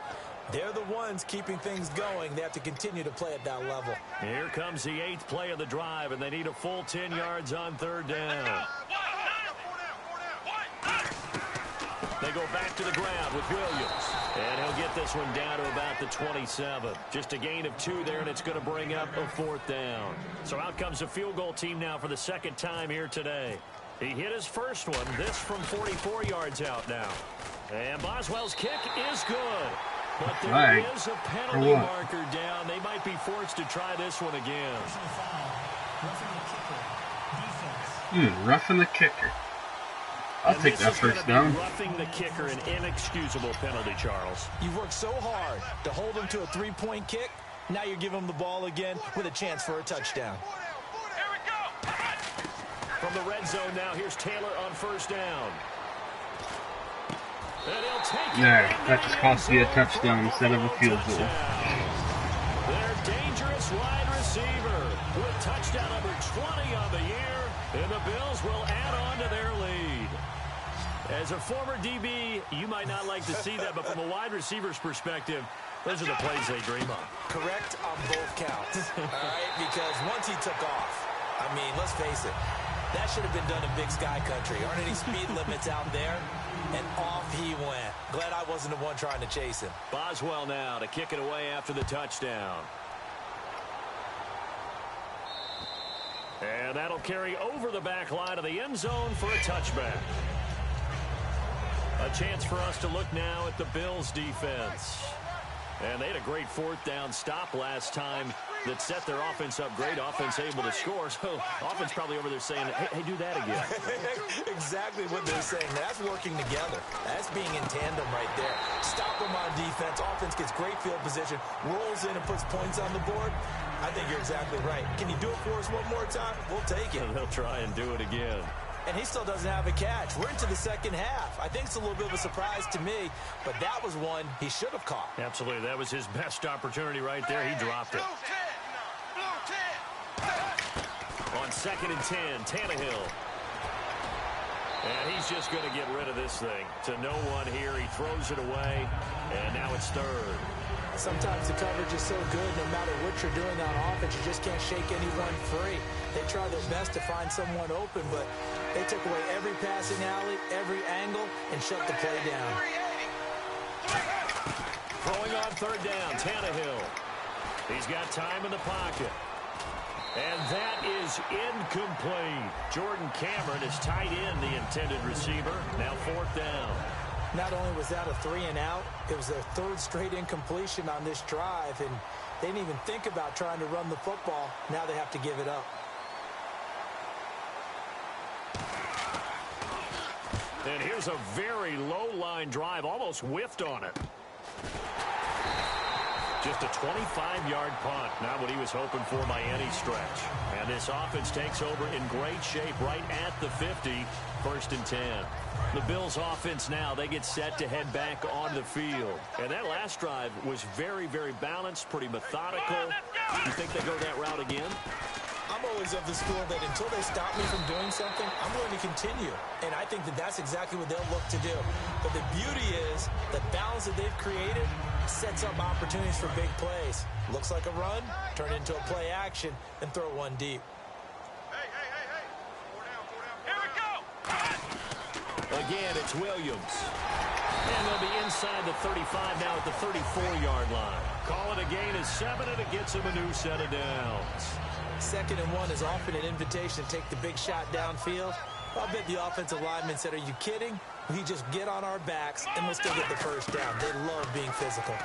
They're the ones keeping things going. They have to continue to play at that level. Here comes the 8th play of the drive, and they need a full 10 yards on 3rd down. They go back to the ground with Williams. And he'll get this one down to about the 27. Just a gain of 2 there, and it's going to bring up a 4th down. So out comes the field goal team now for the 2nd time here today. He hit his first one, this from 44 yards out now. And Boswell's kick is good. But there is a penalty marker down. They might be forced to try this one again. Roughing the kicker. I'll take that first down. Roughing the kicker, an inexcusable penalty, Charles. You've worked so hard to hold him to a 3-point kick. Now you're giving him the ball again with a chance for a touchdown. From the red zone now, here's Taylor on 1st down. And he'll take there, that just cost me a touchdown instead of a field goal. Their dangerous wide receiver with touchdown number 20 on the year, and the Bills will add on to their lead. As a former DB, you might not like to see that, but from a wide receiver's perspective, those are the plays they dream of. Correct on both counts, all right? Because once he took off, I mean, let's face it, that should have been done in Big Sky Country. Aren't any speed limits out there? And off he went. Glad I wasn't the one trying to chase him. Boswell now to kick it away after the touchdown. And that'll carry over the back line of the end zone for a touchback. A chance for us to look now at the Bills defense. And they had a great 4th down stop last time that set their offense up. Great offense able to score. So offense probably over there saying, hey, do that again. Exactly what they're saying. That's working together. That's being in tandem right there. Stop them on defense. Offense gets great field position, rolls in and puts points on the board. I think you're exactly right. Can you do it for us one more time? We'll take it. And they'll try and do it again. And he still doesn't have a catch. We're into the 2nd half. I think it's a little bit of a surprise to me, but that was one he should have caught. Absolutely. That was his best opportunity right there. He dropped it. On 2nd and 10, Tannehill. And he's just going to get rid of this thing. To no one here. He throws it away, and now it's 3rd. Sometimes the coverage is so good, no matter what you're doing on offense, you just can't shake anyone free. They try their best to find someone open, but they took away every passing alley, every angle, and shut the play down. Throwing on 3rd down, Tannehill. He's got time in the pocket. And that is incomplete. Jordan Cameron is tight end, the intended receiver. Now 4th down. Not only was that a 3 and out, it was their 3rd straight incompletion on this drive, and they didn't even think about trying to run the football. Now they have to give it up. And here's a very low-line drive, almost whiffed on it. Just a 25-yard punt, not what he was hoping for by any stretch. And this offense takes over in great shape right at the 50, 1st and 10. The Bills' offense now, they get set to head back on the field. And that last drive was very, very balanced, pretty methodical. You think they go that route again? I'm always of the school that until they stop me from doing something, I'm going to continue. And I think that that's exactly what they'll look to do. But the beauty is the balance that they've created sets up opportunities for big plays. Looks like a run, turn it into a play action, and throw one deep. Hey. 4 down. Here we go. Again, it's Williams. And they'll be inside the 35 now at the 34-yard line. Call it a gain of 7, and it gets them a new set of downs. 2nd and 1 is often an invitation to take the big shot downfield. I'll bet the offensive lineman said, are you kidding? We just get on our backs, and we'll still get the 1st down. They love being physical.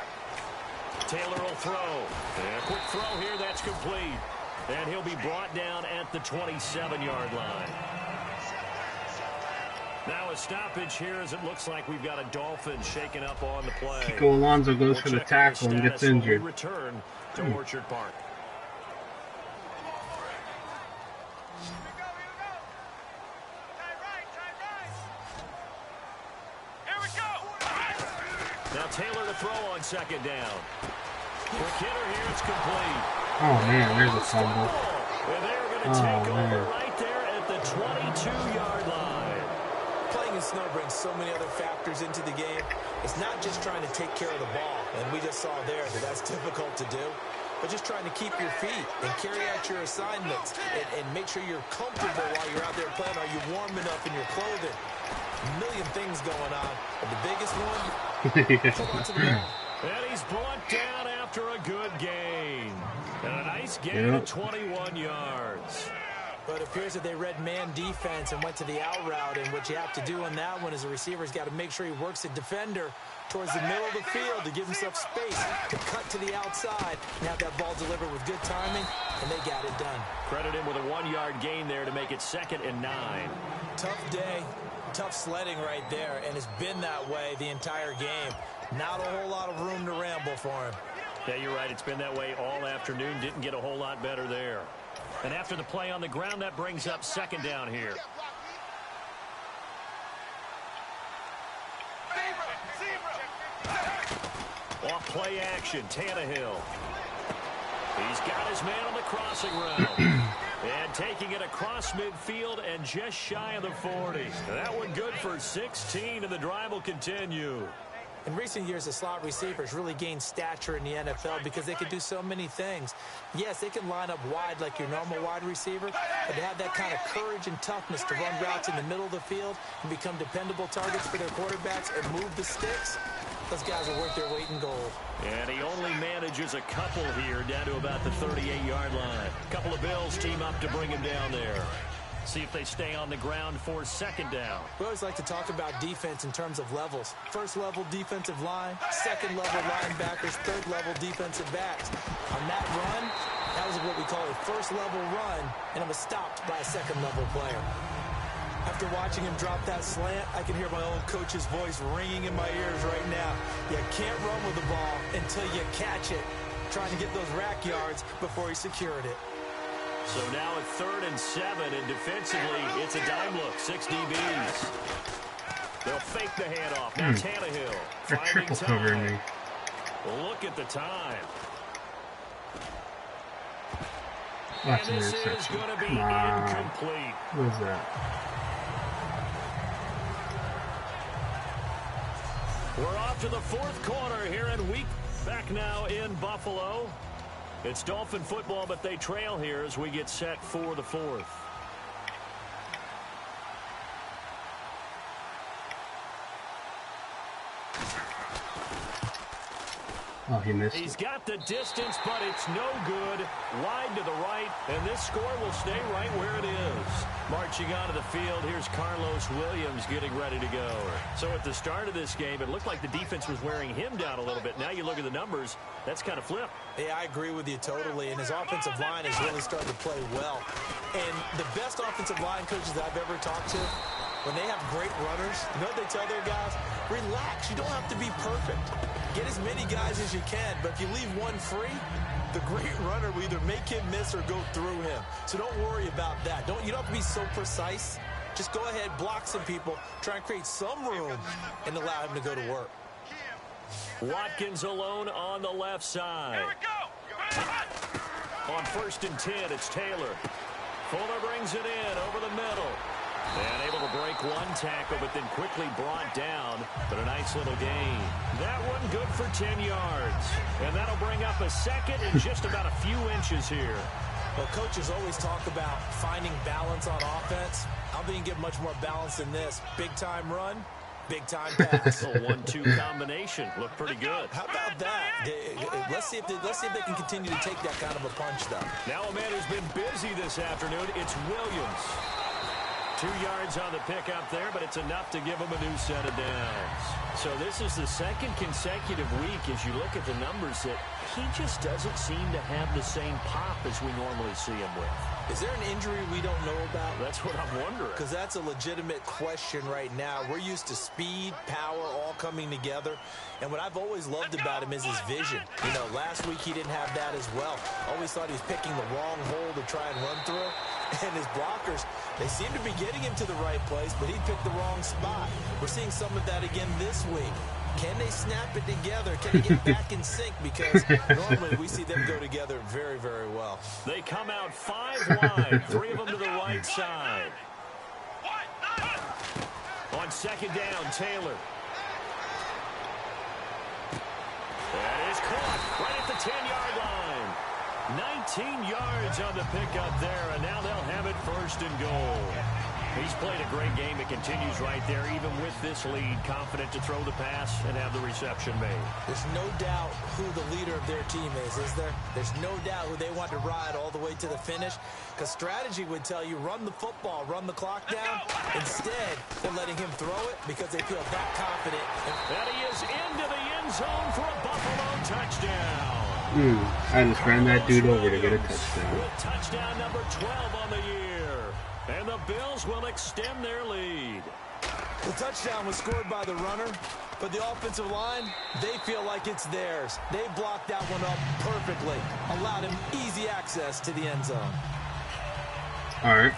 Taylor will throw. And a quick throw here, that's complete. And he'll be brought down at the 27-yard line. Now a stoppage here as it looks like we've got a Dolphin shaking up on the play. Chico Alonso goes for the tackle and gets injured. Return to Orchard Park. Now Taylor to throw on 2nd down. Quick hitter here, it's complete. Oh man, there's a fumble. And they're going to take over right there at the 22-yard line. Playing a and snow brings so many other factors into the game. It's not just trying to take care of the ball, and we just saw there that that's difficult to do, but just trying to keep your feet and carry out your assignments and make sure you're comfortable while you're out there playing. Are you warm enough in your clothing? A million things going on, but the biggest one, hold on to the ball. And he's brought down after a good gain. And a nice gain of 21 yards. But it appears that they read man defense and went to the out route, and what you have to do on that one is the receiver's got to make sure he works the defender towards the middle of the field to give himself space to cut to the outside and have that ball delivered with good timing, and they got it done. Credit him with a 1-yard gain there to make it 2nd and 9. Tough day, tough sledding right there, and it's been that way the entire game. Not a whole lot of room to ramble for him. Yeah, you're right. It's been that way all afternoon. Didn't get a whole lot better there. And after the play on the ground, that brings up 2nd down here. Off play action, Tannehill. He's got his man on the crossing route. And taking it across midfield and just shy of the 40. That one good for 16, and the drive will continue. In recent years, the slot receivers really gained stature in the NFL because they could do so many things. Yes, they can line up wide like your normal wide receiver, but to have that kind of courage and toughness to run routes in the middle of the field and become dependable targets for their quarterbacks and move the sticks, those guys are worth their weight in gold. And he only manages a couple here down to about the 38-yard line. A couple of Bills team up to bring him down there. See if they stay on the ground for 2nd down. We always like to talk about defense in terms of levels. First level defensive line, second level linebackers, third level defensive backs. On that run, that was what we call a first level run, and it was stopped by a second level player. After watching him drop that slant, I can hear my own coach's voice ringing in my ears right now. You can't run with the ball until you catch it. Trying to get those rack yards before he secured it. So now at 3rd and 7, and defensively, it's a dime look, 6 DBs. They'll fake the handoff. Now Tannehill finding time. Look at the time. And this is going to be incomplete. What is that? We're off to the 4th quarter here in week. Back now in Buffalo. It's Dolphin football, but they trail here as we get set for the 4th. Oh, he missed. He's got the distance, but it's no good. Wide to the right, and this score will stay right where it is. Marching onto the field, here's Carlos Williams getting ready to go. So at the start of this game, it looked like the defense was wearing him down a little bit. Now you look at the numbers, that's kind of flipped. Yeah, I agree with you totally, and his offensive line is really starting to play well. And the best offensive line coaches that I've ever talked to, when they have great runners, you know what they tell their guys? Relax, you don't have to be perfect. Get as many guys as you can, but if you leave one free, the great runner will either make him miss or go through him. So don't worry about that. You don't have to be so precise. Just go ahead, block some people, try and create some room, and allow him to go to work. Watkins alone on the left side. On 1st and 10, it's Taylor. Fuller brings it in over the middle. And able to break one tackle, but then quickly brought down. But a nice little gain. That one good for 10 yards. And that'll bring up a 2nd and just about a few inches here. Well, coaches always talk about finding balance on offense. I don't think you can get much more balance than this. Big-time run, big-time pass. A 1-2 combination. Looked pretty good. How about that? Let's see if they can continue to take that kind of a punch, though. Now a man who's been busy this afternoon. It's Williams. 2 yards on the pickup there, but it's enough to give him a new set of downs. So this is the 2nd consecutive week as you look at the numbers that he just doesn't seem to have the same pop as we normally see him with. Is there an injury we don't know about? That's what I'm wondering. Because that's a legitimate question right now. We're used to speed, power, all coming together. And what I've always loved about him is his vision. You know, last week he didn't have that as well. Always thought he was picking the wrong hole to try and run through. And his blockers, they seem to be getting him to the right place, but he picked the wrong spot. We're seeing some of that again this week. Can they snap it together? Can they get back in sync? Because normally we see them go together very, very well. They come out 5 wide, 3 of them to the right side. On on second down, Taylor. That is caught right at the 10-yard line. 19 yards on the pickup there, and now they'll have it first and goal. He's played a great game. It continues right there, even with this lead. Confident to throw the pass and have the reception made. There's no doubt who the leader of their team is there? There's no doubt who they want to ride all the way to the finish. Because strategy would tell you, run the football, run the clock down. Instead, they're letting him throw it because they feel that confident. And he is into the end zone for a Buffalo touchdown. I just ran that dude over to get a touchdown. With touchdown number 12 on the year. And the Bills will extend their lead. The touchdown was scored by the runner, but the offensive line, they feel like it's theirs. They blocked that one up perfectly, allowed him easy access to the end zone. All right.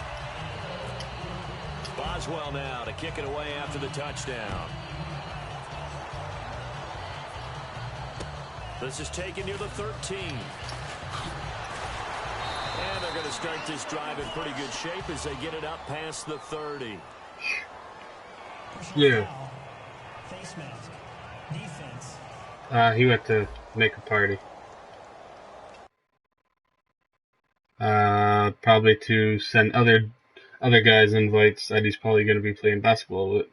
Boswell now to kick it away after the touchdown. This is taken near the 13. And they're going to start this drive in pretty good shape as they get it up past the 30. Yeah. Face mask. Defense. He went to make a party. Probably to send other guys invites that he's probably going to be playing basketball with.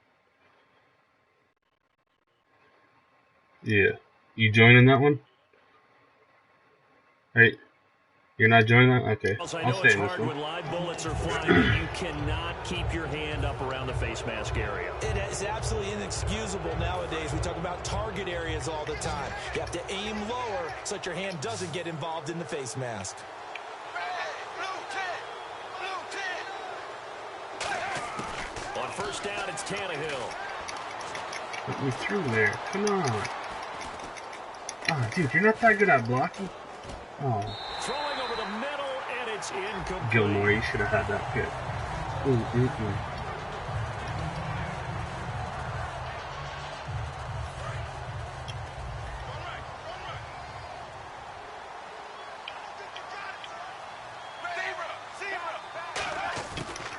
Yeah. You joining that one? Right. You're not joining that? Okay. I I'll know stay it's in this hard one. when live bullets are flying, but you cannot keep your hand up around the face mask area. It is absolutely inexcusable nowadays. We talk about target areas all the time. You have to aim lower so that your hand doesn't get involved in the face mask. On first down, it's Tannehill. Put me through there. Come on. Oh, dude, you're not that good at blocking. Oh. Throwing over the middle, and it's incomplete. Gilmore, you should have had that pick.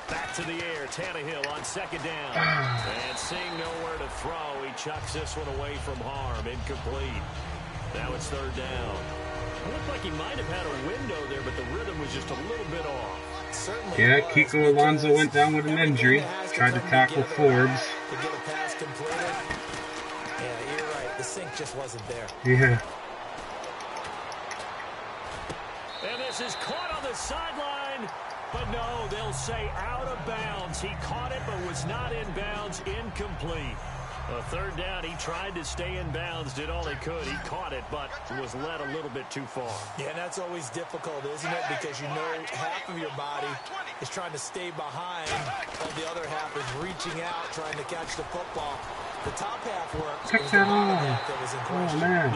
Back to the air, Tannehill on second down. And seeing nowhere to throw, he chucks this one away from harm. Incomplete. Now it's third down. It looked like he might have had a window there, but the rhythm was just a little bit off. Yeah, Kiko Alonso went down with an injury. Tried to tackle Forbes. To get a pass completed. Yeah, you're right. The sink just wasn't there. Yeah. And this is caught on the sideline. But no, they'll say out of bounds. He caught it, but was not in bounds. Incomplete. A third down, he tried to stay in bounds, did all he could. He caught it, but was led a little bit too far. Yeah, and that's always difficult, isn't it? Because you know half of your body is trying to stay behind, while the other half is reaching out, trying to catch the football. The top half works. Catch that on. Oh, man.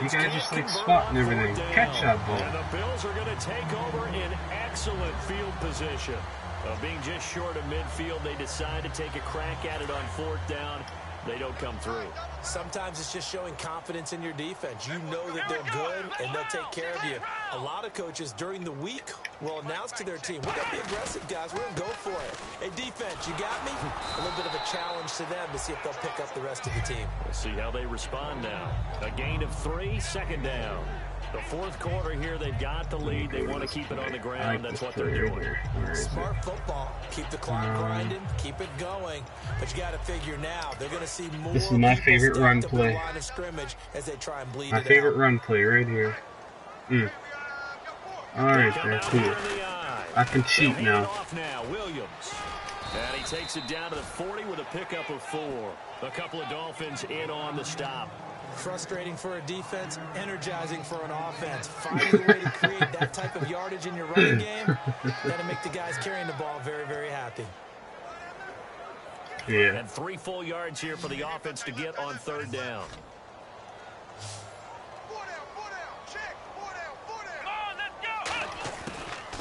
You guys just like spotting everything. Catch that ball. And the Bills are going to take over in excellent field position. Being just short of midfield, they decide to take a crack at it on fourth down. They don't come through. Sometimes it's just showing confidence in your defense. You know that they're good, and they'll take care of you. A lot of coaches during the week will announce to their team, we're going to be aggressive, guys. We're going to go for it. Hey, defense, you got me? A little bit of a challenge to them to see if they'll pick up the rest of the team. We'll see how they respond now. A gain of 3, second down. The fourth quarter here, they've got the lead. They want to keep it on the ground. That's what they're doing. Smart football. Keep the clock grinding. Keep it going. But you got to figure now, they're going to see more. This is my favorite run play. Line of scrimmage as they try and bleed my favorite run play right here. All right, there, cool. I can cheat now. Williams. And he takes it down to the 40 with a pickup of 4. A couple of Dolphins in on the stop. Frustrating for a defense, energizing for an offense. Finding a way to create that type of yardage in your running game, that'll make the guys carrying the ball very, very happy. Yeah. And 3 full yards here for the offense to get on third down.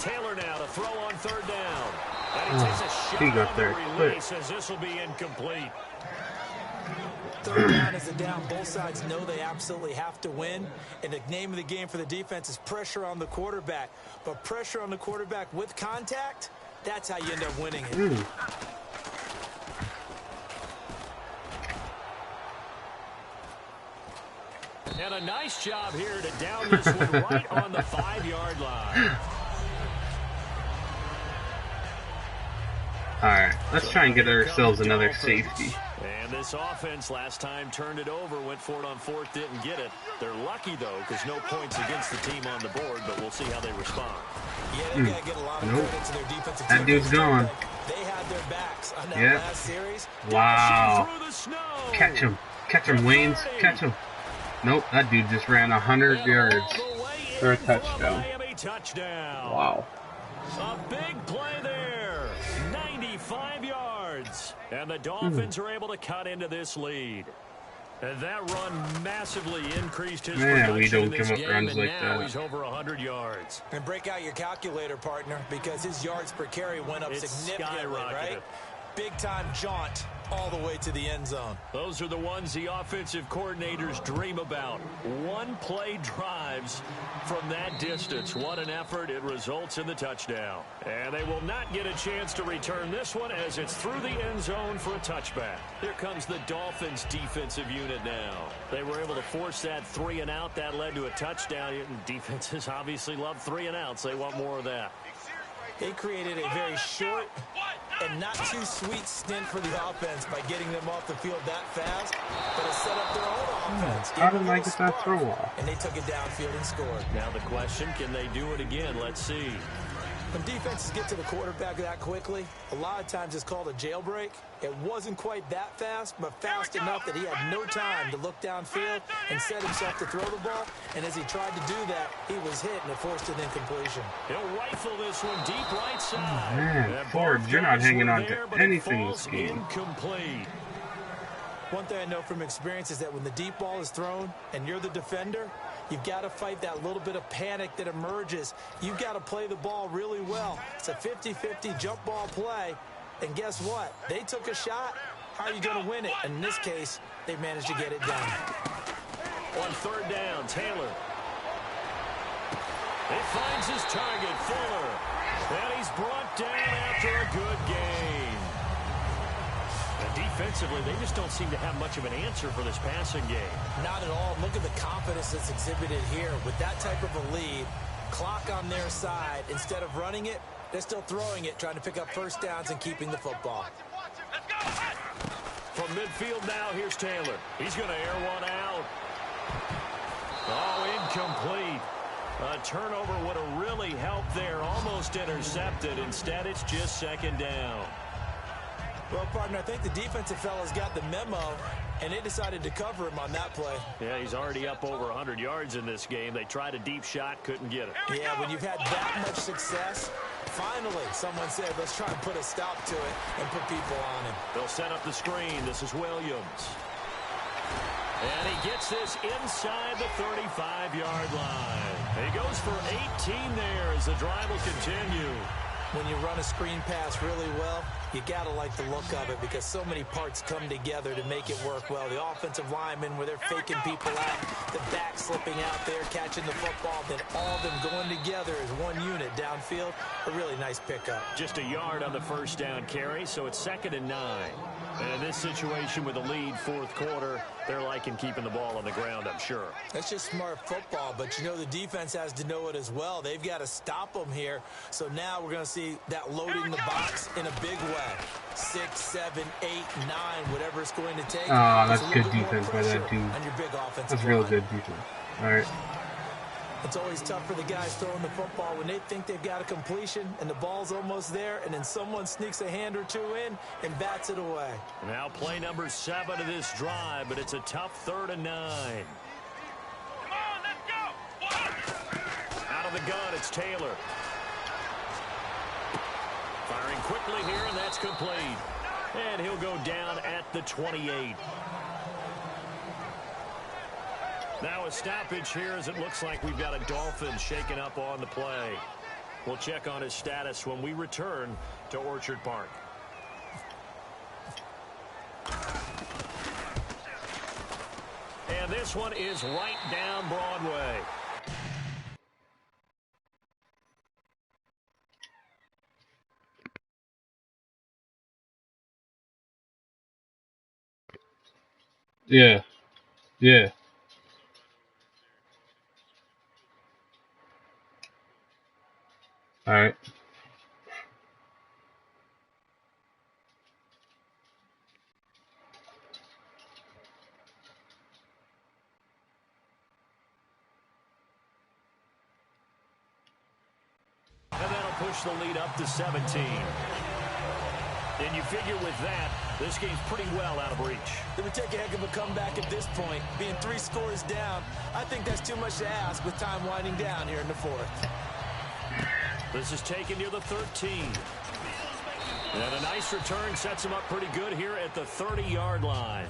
Taylor now to throw on third down. And he takes a shot he got on there the release as this will be incomplete. Third down is a down. Both sides know they absolutely have to win. And the name of the game for the defense is pressure on the quarterback. But pressure on the quarterback with contact, that's how you end up winning it. And a nice job here to down this one right on the 5-yard line. Alright, let's try and get ourselves another safety. And this offense last time turned it over, went for it on 4th, didn't get it. They're lucky, though, because no points against the team on the board, but we'll see how they respond. Yeah, they gotta get a lot of credit to their defensive That team. dude's gone. They had their backs on that Yep. last series. Wow. Through the snow. Catch him. Catch him, Waynes. Catch him. Nope, that dude just ran 100 yards for a touchdown. Miami touchdown. Wow. A big play there. 95 yards. And the Dolphins are able to cut into this lead. And that run massively increased his production we don't in this give up game, runs and like now that. he's over 100 yards. And break out your calculator, partner, because his yards per carry went up It's significantly, skyrocketed. right? Big-time jaunt all the way to the end zone. Those are the ones the offensive coordinators dream about. One-play drives from that distance. What an effort. It results in the touchdown. And they will not get a chance to return this one as it's through the end zone for a touchback. Here comes the Dolphins defensive unit now. They were able to force that 3 and out. That led to a touchdown. Defenses obviously love 3 and outs. They want more of that. They created a very short and not too sweet stint for the offense by getting them off the field that fast, but it set up their own offense. How did I get that throw off? And they took it downfield and scored. Now the question, can they do it again? Let's see. When defenses get to the quarterback that quickly, a lot of times it's called a jailbreak. It wasn't quite that fast, but fast enough that he had no time to look downfield and set himself to throw the ball. And as he tried to do that, he was hit and it forced an incompletion. He'll rifle this one deep right side. Man, Forbes, you're not hanging on to anything this game. Incomplete. One thing I know from experience is that when the deep ball is thrown and you're the defender, you've got to fight that little bit of panic that emerges. You've got to play the ball really well. It's a 50-50 jump ball play. And guess what? They took a shot. How are you going to win it? And in this case, they managed to get it done. On 3rd down, Taylor. He finds his target, Fuller. And he's brought down after a good game. And defensively, they just don't seem to have much of an answer for this passing game. Not at all. Look at the confidence that's exhibited here. With that type of a lead, clock on their side, instead of running it, they're still throwing it, trying to pick up first downs and keeping the football. From midfield now, here's Taylor. He's going to air one out. Oh, incomplete. A turnover would have really helped there. Almost intercepted. Instead, it's just 2nd down. Well, partner, I think the defensive fellas got the memo, and they decided to cover him on that play. Yeah, he's already up over 100 yards in this game. They tried a deep shot, couldn't get it. Yeah, when you've had that much success, finally someone said, let's try and put a stop to it and put people on him. They'll set up the screen. This is Williams. And he gets this inside the 35-yard line. He goes for 18 there as the drive will continue. When you run a screen pass really well, you got to like the look of it because so many parts come together to make it work well. The offensive linemen, where they're faking people out, the back slipping out there, catching the football, then all of them going together as one unit downfield. A really nice pickup. Just a yard on the 1st down carry, so it's 2nd and 9. And in this situation with a lead 4th quarter, they're liking keeping the ball on the ground, I'm sure. That's just smart football, but you know the defense has to know it as well. They've got to stop them here. So now we're going to see that loading the box in a big way. 6, 7, 8, 9, whatever it's going to take. Oh, that's good defense by that dude. On your big offensive That's real line. good defense. All right. It's always tough for the guys throwing the football when they think they've got a completion and the ball's almost there, and then someone sneaks a hand or two in and bats it away. Now play number 7 of this drive, but it's a tough 3rd and 9. Come on, let's go. Out of the gun, it's Taylor. Firing quickly here, and that's complete. And he'll go down at the 28. Now a stoppage here as it looks like we've got a Dolphin shaken up on the play. We'll check on his status when we return to Orchard Park. And this one is right down Broadway. Yeah. Yeah. All right. And that'll push the lead up to 17. And you figure with that, this game's pretty well out of reach. It would take a heck of a comeback at this point. Being 3 scores down, I think that's too much to ask with time winding down here in the 4th. This is taken near the 13. And a nice return sets him up pretty good here at the 30-yard line.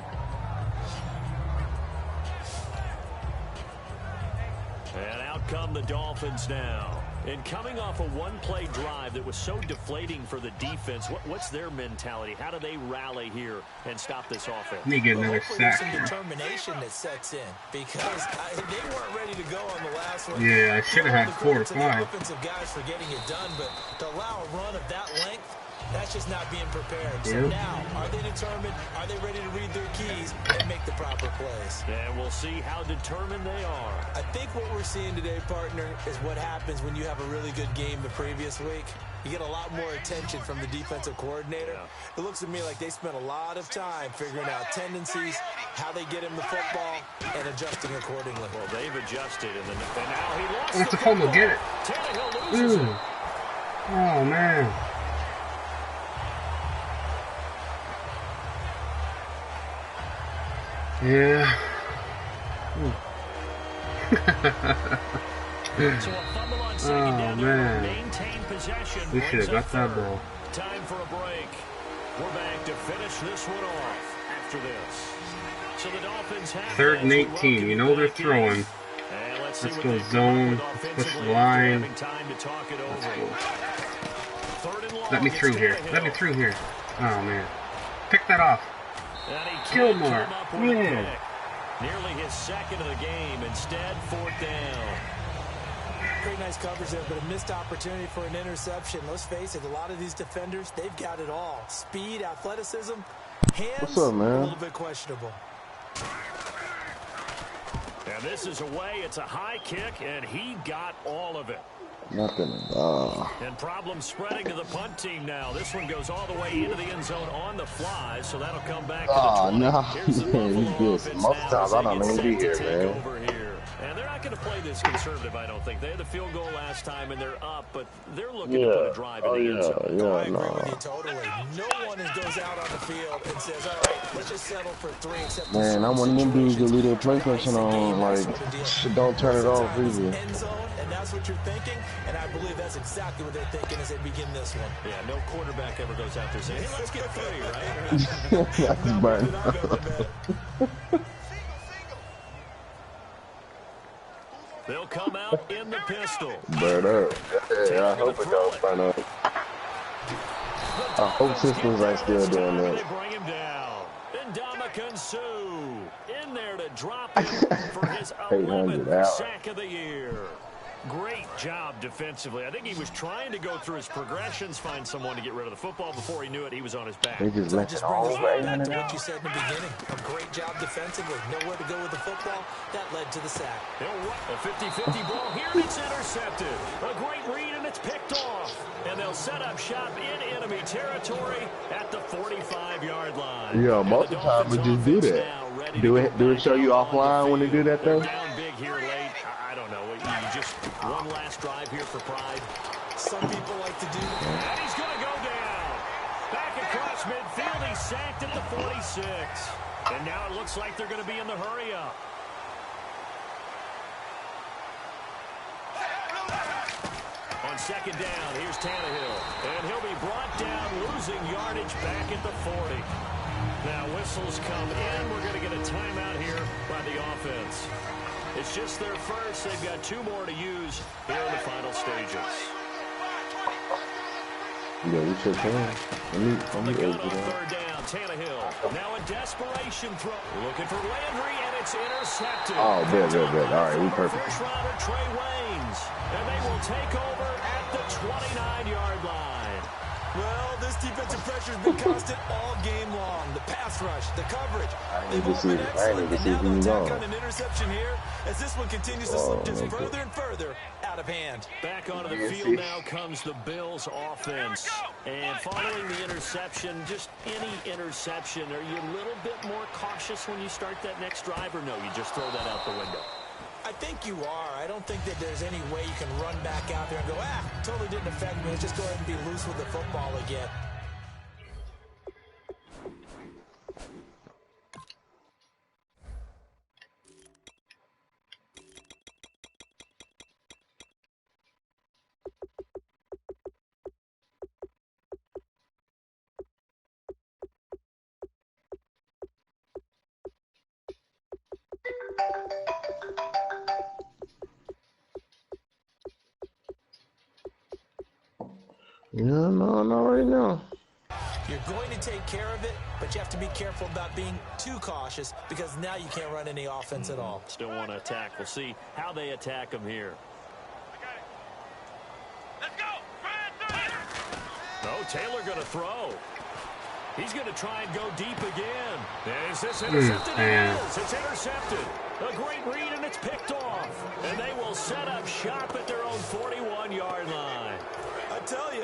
And out come the Dolphins now. And coming off a one-play drive that was so deflating for the defense, what's their mentality? How do they rally here and stop this offense? Let me get another sack. Some determination that sets in because they weren't ready to go on the last one. Yeah, I should have had 4 or 5. Offensive guys for getting it done, but to allow a run of that length, that's just not being prepared. So now, are they determined? Are they ready to read their keys and make the proper plays? And we'll see how determined they are. I think what we're seeing today, partner, is what happens when you have a really good game the previous week. You get a lot more attention from the defensive coordinator. It looks to me like they spent a lot of time figuring out tendencies, how they get him the football, and adjusting accordingly. Well, they've adjusted, and now he lost That's a fumble. Get it. Tannehill loses it. Oh, man. Yeah. So a fumble on second down there. Maintain possession. We should have got that ball. Time for a break. We're back to finish this one off after this. So the Dolphins have 3rd and 18. You know they're throwing. Let's go zone. Push the line. Let's go. Let me through here. Let me through here. Oh, man. Pick that off. Gilmore. Yeah. Nearly his second of the game. Instead, 4th down. Pretty nice coverage there, but a missed opportunity for an interception. Let's face it, a lot of these defenders, they've got it all. Speed, athleticism, hands, what's up, man? A little bit questionable. And this is away. It's a high kick, and he got all of it. Nothing at all. And problems spreading to the punt team now. This one goes all the way into the end zone on the fly, so that'll come back to the 20. No. Here's the Most times I don't even be here, man. Over here. And they're not going to play this conservative, I don't think. They had the field goal last time, and they're up, but they're looking to put a drive in the end zone. I agree with you totally. No one goes out on the field and says, all right, let's just settle for 3. Except man, I'm one of them dudes that leave their PlayStation on, like, don't turn it off either. End zone, and that's what you're thinking, and I believe that's exactly what they're thinking as they begin this one. Yeah, no quarterback ever goes out there saying, hey, let's get 3, right? That's burn. They'll come out in the pistol. Burn up. Yeah, I hope it don't burn up. I hope systems ain't still doing that. They bring him down. Ndamukong Suh in there to drop him for his 11th sack of the year. Great job defensively. I think he was trying to go through his progressions, find someone to get rid of the football. Before he knew it, he was on his back. He just left it all back to what you said in the beginning. A great job defensively. Nowhere to go with the football. That led to the sack. A 50-50 ball here, and it's intercepted. A great read, and it's picked off. And they'll set up shop in enemy territory at the 45-yard line. Yeah, most of the time we just do that. Do it show you offline when they do that, though? Down big here late. I don't know. You just one last drive here for pride. Some people like to do that. And he's going to go down. Back across midfield. He's sacked at the 46. And now it looks like they're going to be in the hurry-up. On second down, here's Tannehill. And he'll be brought down, losing yardage back at the 40. Now whistles come in. We're going to get a timeout here by the offense. It's just their first. They've got 2 more to use here in the final stages. Yeah, we sure can. From the gun on 3rd down, Tannehill. Now a desperation throw. Looking for Landry, and it's intercepted. Oh, good. All right, we perfect. First rounder, Trey Waynes. And they will take over at the 29-yard line. Well, this defensive pressure has been constant all game long. The pass rush, the coverage, they've all been excellent. And now they'll tack on an interception here as this one continues to slip just further and further out of hand. Back onto the field now comes the Bills offense. And following the interception, just any interception, are you a little bit more cautious when you start that next drive, or no, you just throw that out the window? I think you are. I don't think that there's any way you can run back out there and go, totally didn't affect me. Let's just go ahead and be loose with the football again. No, not right now. You're going to take care of it, but you have to be careful about being too cautious because now you can't run any offense at all. Still want to attack. We'll see how they attack them here. Let's go. Oh, Taylor going to throw. He's going to try and go deep again. Is this intercepted? It is. It's intercepted. A great read, and it's picked off. And they will set up shop at their own 41-yard line. I tell you,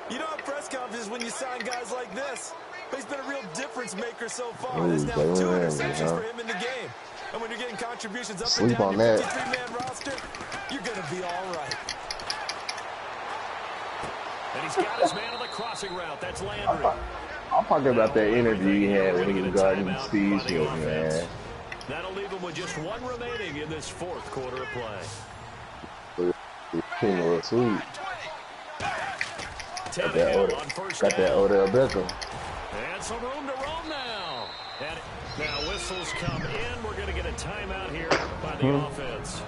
you don't have press conferences when you sign guys like this. But he's been a real difference maker so far. There's now 2 interceptions for him in the game. And when you're getting contributions up and down your 53-man roster, you're going to be all right. And he's got his man on the crossing route. That's Landry. I'm talking about that energy he had when he was guarding Steve Smith, man. That'll leave him with just 1 remaining in this 4th quarter of play. King of sweet. Got that Odell Beckham. And some room to roam now. And now whistles come in. We're going to get a timeout here by the offense.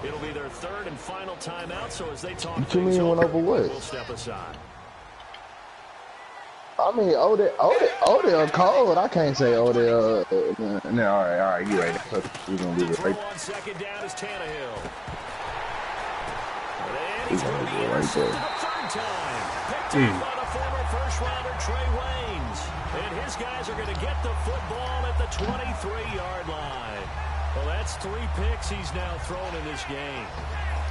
It'll be their 3rd and final timeout. So as they talk things over, we'll step aside. I mean, Odell cold. I can't say Odell. No, all right, you right. We're gonna do it right. On 2nd down is Tannehill. He's gonna do it right there. Third time. Picked up by the former first-rounder Trey Waynes. And his guys are going to get the football at the 23-yard line. Well, that's 3 picks he's now thrown in this game.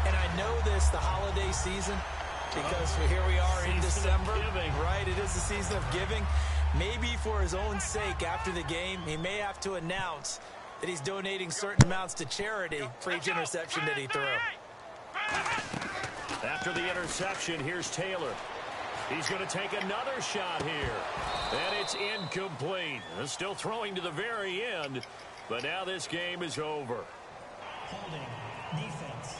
And I know this, the holiday season, because here we are in December, right? It is the season of giving. Maybe for his own sake after the game, he may have to announce that he's donating certain amounts to charity for each interception that he threw. After the interception, here's Taylor. He's going to take another shot here. And it's incomplete. Still throwing to the very end, but now this game is over. Holding. Defense.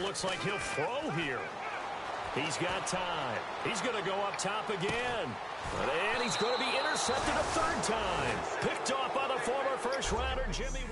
Looks like he'll throw here. He's got time. He's going to go up top again. And he's going to be intercepted a 3rd time. Picked off by the former first-rounder, Jimmy.